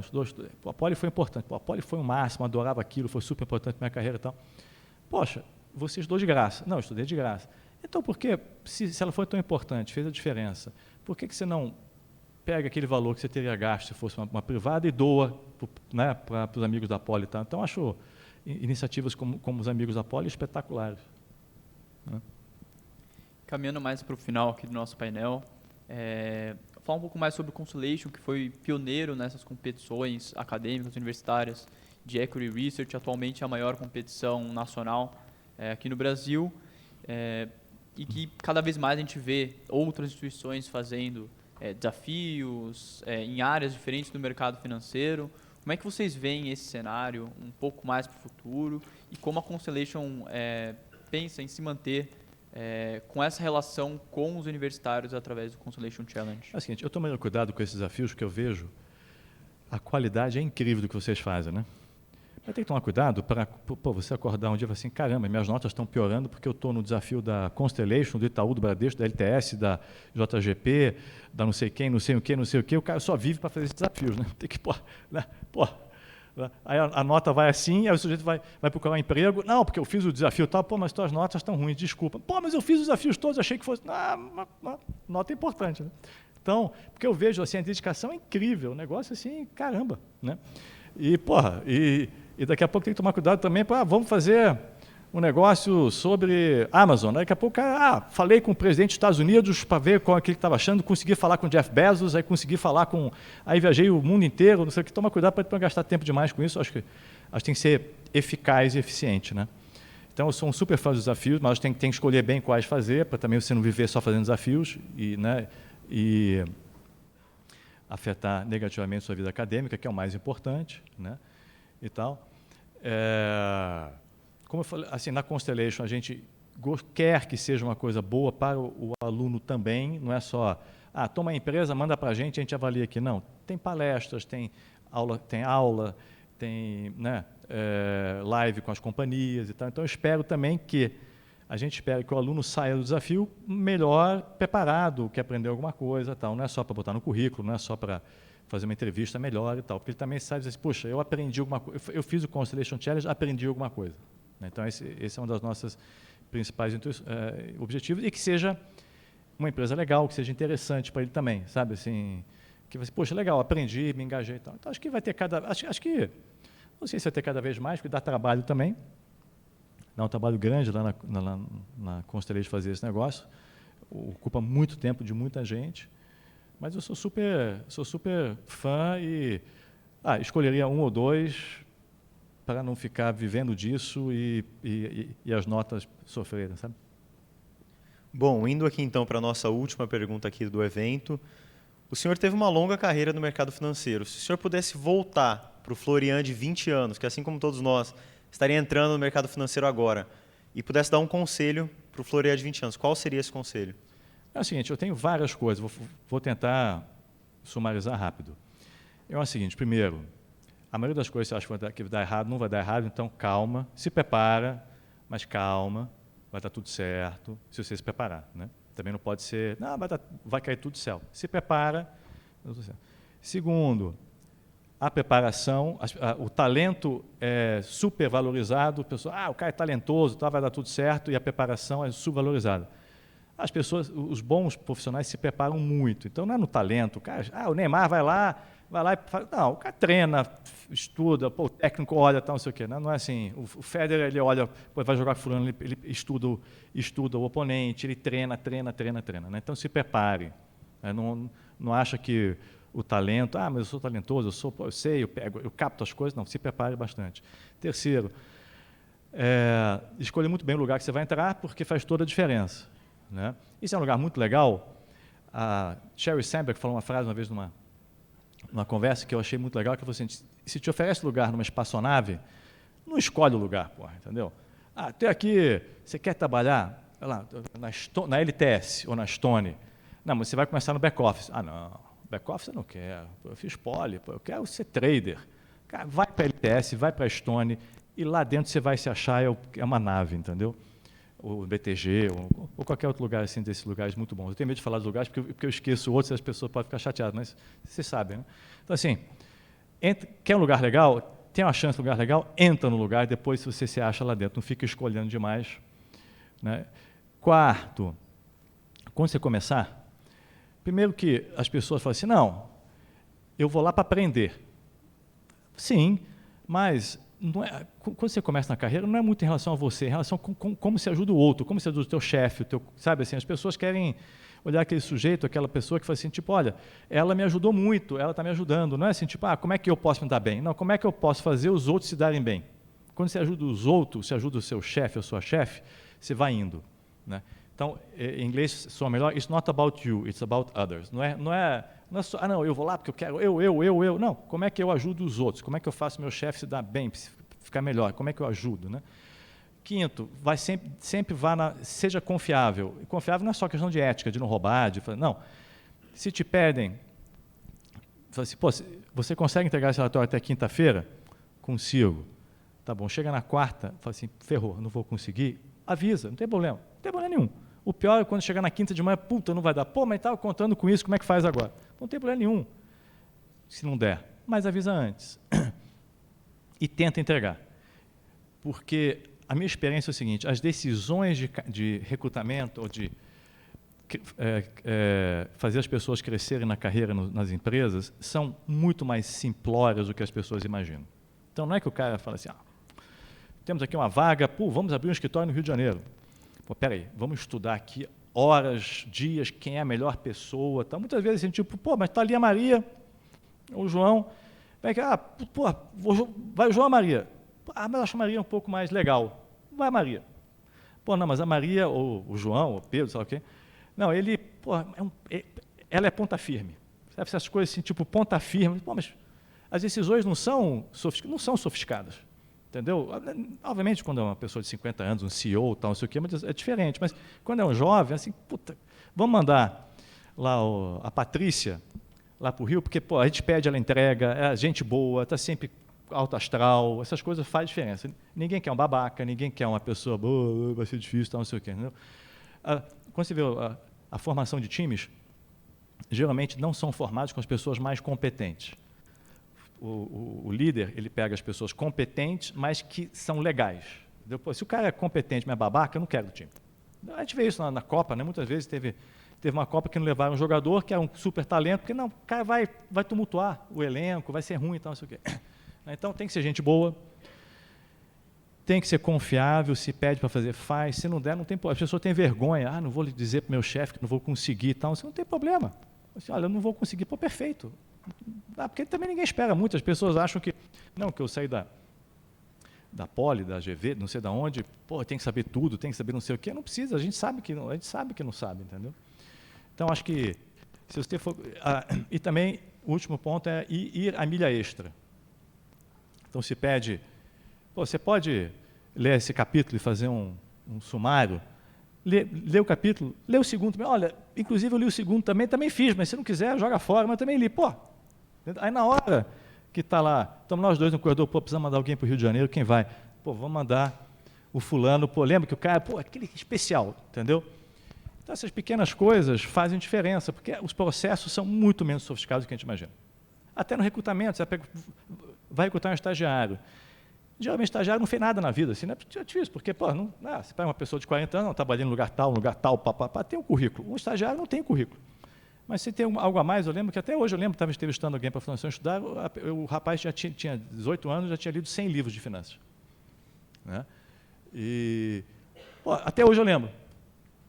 a Poli foi importante, a Poli foi o máximo, adorava aquilo, foi super importante na minha carreira e tal. Poxa, você estudou de graça. Não, eu estudei de graça. Então, por que, se ela foi tão importante, fez a diferença, por que você não pega aquele valor que você teria gasto se fosse uma privada e doa, né, para os amigos da Poli? Tá? Então, acho iniciativas como os amigos da Poli espetaculares. Né? Caminhando mais para o final aqui do nosso painel, falar um pouco mais sobre o Constellation, que foi pioneiro nessas competições acadêmicas, universitárias, de Equity Research, atualmente a maior competição nacional aqui no Brasil, e que cada vez mais a gente vê outras instituições fazendo desafios em áreas diferentes do mercado financeiro. Como é que vocês veem esse cenário um pouco mais para o futuro e como a Constellation pensa em se manter com essa relação com os universitários através do Constellation Challenge? É o seguinte, eu tomei cuidado com esses desafios, porque eu vejo a qualidade é incrível do que vocês fazem, né? Mas tem que tomar cuidado para você acordar um dia e falar assim, caramba, minhas notas estão piorando porque eu estou no desafio da Constellation, do Itaú, do Bradesco, da LTS, da JGP, da não sei quem, não sei o quê, o cara só vive para fazer esses desafios, né? Tem que, né? Aí a nota vai assim, aí o sujeito vai procurar um emprego, não, porque eu fiz o desafio tal, mas tuas notas estão ruins, desculpa. Mas eu fiz os desafios todos, achei que fosse... uma nota importante, né? Então, porque eu vejo assim, a dedicação é incrível, o negócio assim, caramba, né? E daqui a pouco tem que tomar cuidado também para, vamos fazer um negócio sobre Amazon. Daqui a pouco, falei com o presidente dos Estados Unidos para ver qual é que ele estava achando, consegui falar com o Jeff Bezos, aí consegui falar com... Aí viajei o mundo inteiro, não sei o que, toma cuidado para não gastar tempo demais com isso, acho que tem que ser eficaz e eficiente, né? Então, eu sou um super fã dos desafios, mas tem que escolher bem quais fazer, para também você não viver só fazendo desafios e afetar negativamente a sua vida acadêmica, que é o mais importante, né? E tal. Como eu falei, assim, na Constellation, a gente quer que seja uma coisa boa para o aluno também, não é só, toma a empresa, manda para a gente avalia aqui. Não, tem palestras, tem aula, tem né, live com as companhias e tal. Então, eu espero também que a gente espera que o aluno saia do desafio melhor preparado, que aprendeu alguma coisa, tal. Não é só para botar no currículo, não é só para fazer uma entrevista melhor e tal, porque ele também sai e diz assim, puxa, eu aprendi alguma coisa, eu fiz o Constellation Challenge, aprendi alguma coisa. Então, esse é um das nossas principais objetivos, e que seja uma empresa legal, que seja interessante para ele também, sabe, assim, que você, poxa, legal, aprendi, me engajei e tal. Então, acho que vai ter acho que, não sei se vai ter cada vez mais, porque dá trabalho também, dá um trabalho grande lá na Constellation fazer esse negócio, ocupa muito tempo de muita gente, mas eu sou super fã e escolheria um ou dois para não ficar vivendo disso e as notas sofrerem, sabe? Bom, indo aqui então para a nossa última pergunta aqui do evento, o senhor teve uma longa carreira no mercado financeiro. Se o senhor pudesse voltar para o Florian de 20 anos, que assim como todos nós, estaria entrando no mercado financeiro agora, e pudesse dar um conselho para o Florian de 20 anos, qual seria esse conselho? É o seguinte, eu tenho várias coisas, vou tentar sumarizar rápido. É o seguinte, primeiro, a maioria das coisas você acha que vai dar errado, não vai dar errado, então calma, se prepara, mas calma, vai dar tudo certo, se você se preparar, né? Também não pode ser, não, vai cair tudo do céu. Se prepara, tudo certo. Segundo, a preparação, o talento é supervalorizado, o cara é talentoso, vai dar tudo certo, e a preparação é subvalorizada. As pessoas, os bons profissionais se preparam muito, então não é no talento, o cara, o Neymar vai lá e faz, não, o cara treina, estuda, o técnico olha, tal, não sei o quê, não é assim, o Federer, ele olha, vai jogar com fulano, ele estuda o oponente, ele treina, né? Então se prepare, né? Não acha que o talento, mas eu sou talentoso, eu sei, eu capto as coisas, não, se prepare bastante. Terceiro, escolha muito bem o lugar que você vai entrar, porque faz toda a diferença, né? Isso é um lugar muito legal. A Sheryl Sandberg falou uma frase uma vez numa conversa que eu achei muito legal, que falou assim, se te oferece lugar numa espaçonave, não escolhe o lugar, porra, entendeu? Até aqui, você quer trabalhar lá, na LTS ou na Stone? Não, mas você vai começar no back-office. Não, back-office eu não quero, eu fiz poli, eu quero ser trader. Cara, vai para a LTS, vai para a Stone, e lá dentro você vai se achar, é uma nave, entendeu? O BTG, ou qualquer outro lugar assim, desses lugares muito bons. Eu tenho medo de falar dos lugares, porque eu esqueço outros e as pessoas podem ficar chateadas, mas vocês sabem, né? Então, assim, quer um lugar legal, tem uma chance de lugar legal, entra no lugar, depois você se acha lá dentro, não fica escolhendo demais, né? Quarto, quando você começar, primeiro que as pessoas falam assim, não, eu vou lá para aprender. Sim, mas não é, quando você começa na carreira, não é muito em relação a você, é em relação com como você ajuda o outro, como você ajuda o teu chefe, sabe assim, as pessoas querem olhar aquele sujeito, aquela pessoa que fala assim, tipo, olha, ela me ajudou muito, ela está me ajudando, não é assim, tipo, como é que eu posso me dar bem? Não, como é que eu posso fazer os outros se darem bem? Quando você ajuda os outros, você ajuda o seu chefe ou sua chefe, você vai indo, né? Então, em inglês soa melhor, it's not about you, it's about others. Não é só, não, eu vou lá porque eu quero, eu. Não, como é que eu ajudo os outros? Como é que eu faço meu chefe se dar bem, ficar melhor? Como é que eu ajudo, né? Quinto, sempre vá seja confiável. E confiável não é só questão de ética, de não roubar, não. Se te pedem, fala assim, você consegue entregar esse relatório até quinta-feira? Consigo. Tá bom, chega na quarta, fala assim, ferrou, não vou conseguir. Avisa, não tem problema nenhum. O pior é quando chegar na quinta de manhã, não vai dar. Mas estava contando com isso, como é que faz agora? Não tem problema nenhum, se não der. Mas avisa antes. E tenta entregar. Porque a minha experiência é o seguinte, as decisões de recrutamento ou de fazer as pessoas crescerem na carreira nas empresas são muito mais simplórias do que as pessoas imaginam. Então, não é que o cara fala assim, temos aqui uma vaga, vamos abrir um escritório no Rio de Janeiro. Peraí, vamos estudar aqui horas, dias, quem é a melhor pessoa. Tá? Muitas vezes, assim, tipo, mas está ali a Maria, ou o João. Vai o João ou a Maria? Mas eu acho a Maria um pouco mais legal. Vai a Maria. Não, mas a Maria, ou o João, ou o Pedro, sabe o quê? Não, ele, ela é ponta firme. Sabe essas coisas assim, tipo ponta firme. Mas as decisões não são sofisticadas. Entendeu? Obviamente, quando é uma pessoa de 50 anos, um CEO, tal, não sei o quê, mas é diferente. Mas quando é um jovem, assim, puta, vamos mandar lá a Patrícia lá para o Rio, porque pô, a gente pede, ela entrega, é gente boa, está sempre alto astral, essas coisas fazem diferença. Ninguém quer um babaca, ninguém quer uma pessoa boa, vai ser difícil, tal, não sei o quê. Entendeu? Quando você vê a formação de times, geralmente não são formados com as pessoas mais competentes. O líder, ele pega as pessoas competentes, mas que são legais. Depois, se o cara é competente, mas é babaca, eu não quero o time. A gente vê isso na Copa, né? Muitas vezes teve uma Copa que não levaram um jogador, que era um super talento, porque não, o cara vai tumultuar o elenco, vai ser ruim e tal, não sei o quê. Então tem que ser gente boa, tem que ser confiável, se pede para fazer, faz, se não der, não tem problema. A pessoa tem vergonha, não vou lhe dizer para o meu chefe que não vou conseguir e tal, você não tem problema. Assim, olha, eu não vou conseguir, pô, perfeito. Porque também ninguém espera muito, as pessoas acham que, não, que eu saí da Poli, da GV, não sei de onde, pô, tem que saber tudo, tem que saber não sei o quê, não precisa, a gente sabe que não sabe, entendeu? Então, acho que, se você for... e também, o último ponto é ir a milha extra. Então, se pede, pô, você pode ler esse capítulo e fazer um sumário, lê o capítulo, lê o segundo também, olha, inclusive eu li o segundo também fiz, mas se não quiser, joga fora, mas também li, pô. Aí, na hora que está lá, estamos nós dois no corredor, pô, precisamos mandar alguém para o Rio de Janeiro, quem vai? Pô, vamos mandar o fulano, pô, lembra que o cara, pô, aquele especial, entendeu? Então, essas pequenas coisas fazem diferença, porque os processos são muito menos sofisticados do que a gente imagina. Até no recrutamento, você vai recrutar um estagiário. Geralmente, o estagiário não fez nada na vida, assim, não é difícil, porque, pô, você pega uma pessoa de 40 anos, trabalhando em lugar tal, papapá, tem um currículo. Um estagiário não tem currículo. Mas se tem algo a mais, eu lembro que até hoje, estava entrevistando alguém para a Fundação Estudar, o rapaz já tinha 18 anos, já tinha lido 100 livros de finanças. Né? E, pô, até hoje eu lembro.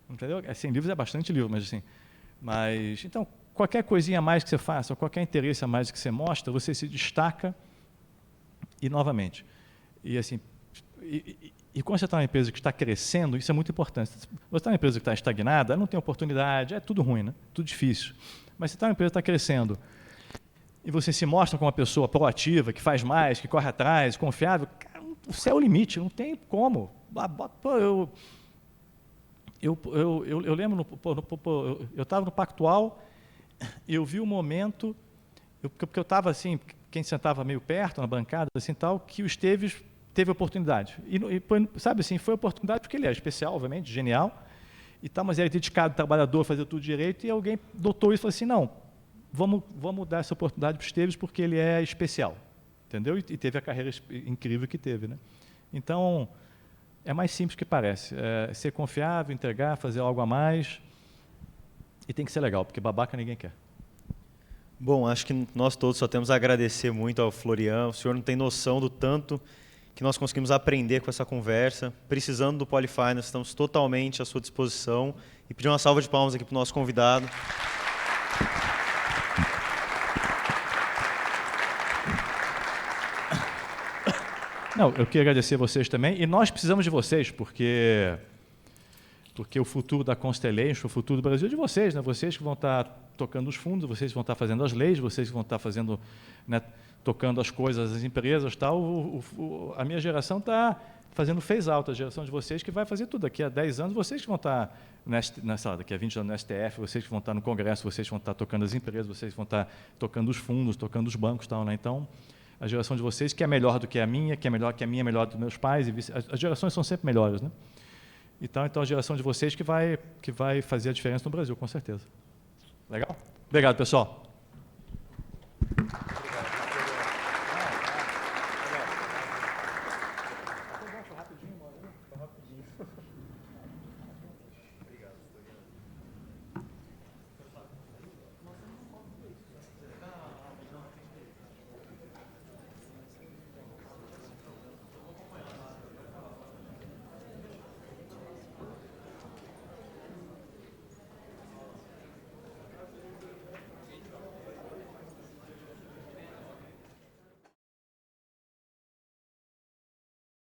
Entendeu? 100 livros é bastante livro, mas assim... Então, qualquer coisinha a mais que você faça, ou qualquer interesse a mais que você mostra, você se destaca e, novamente... E assim, quando você está numa empresa que está crescendo, isso é muito importante. Você está numa empresa que está estagnada, não tem oportunidade, é tudo ruim, né? Tudo difícil. Mas você está numa empresa que está crescendo e você se mostra como uma pessoa proativa, que faz mais, que corre atrás, confiável, cara, o céu é o limite, não tem como. Pô, eu lembro, eu estava no Pactual e eu vi o momento, porque eu estava assim, quem sentava meio perto, na bancada, assim tal, que o Esteves teve oportunidade. E sabe assim, foi oportunidade porque ele era especial, obviamente, genial, e tal, mas era dedicado, trabalhador, fazia tudo direito, e alguém dotou isso e falou assim, não, vamos dar essa oportunidade para o Esteves porque ele é especial. Entendeu? E teve a carreira incrível que teve. Né? Então, é mais simples que parece. É ser confiável, entregar, fazer algo a mais, e tem que ser legal, porque babaca ninguém quer. Bom, acho que nós todos só temos a agradecer muito ao Florian. O senhor não tem noção do tanto que nós conseguimos aprender com essa conversa. Precisando do Polifinance, estamos totalmente à sua disposição. E pedir uma salva de palmas aqui para o nosso convidado. Não, eu queria agradecer a vocês também. E nós precisamos de vocês, porque o futuro da Constellation, o futuro do Brasil é de vocês, né? Vocês que vão estar tocando os fundos, vocês que vão estar fazendo as leis, vocês que vão estar fazendo, né, tocando as coisas, as empresas, tal. A minha geração está fazendo phase-out, a geração de vocês que vai fazer tudo. Daqui a 10 anos, vocês que vão estar daqui a 20 anos no STF, vocês que vão estar no Congresso, vocês que vão estar tocando as empresas, vocês que vão estar tocando os fundos, tocando os bancos, tal, né? Então, a geração de vocês que é melhor do que a minha, que é melhor que a minha, é melhor dos meus pais, as gerações são sempre melhores, né? Então, a geração de vocês que vai fazer a diferença no Brasil, com certeza. Legal? Obrigado, pessoal.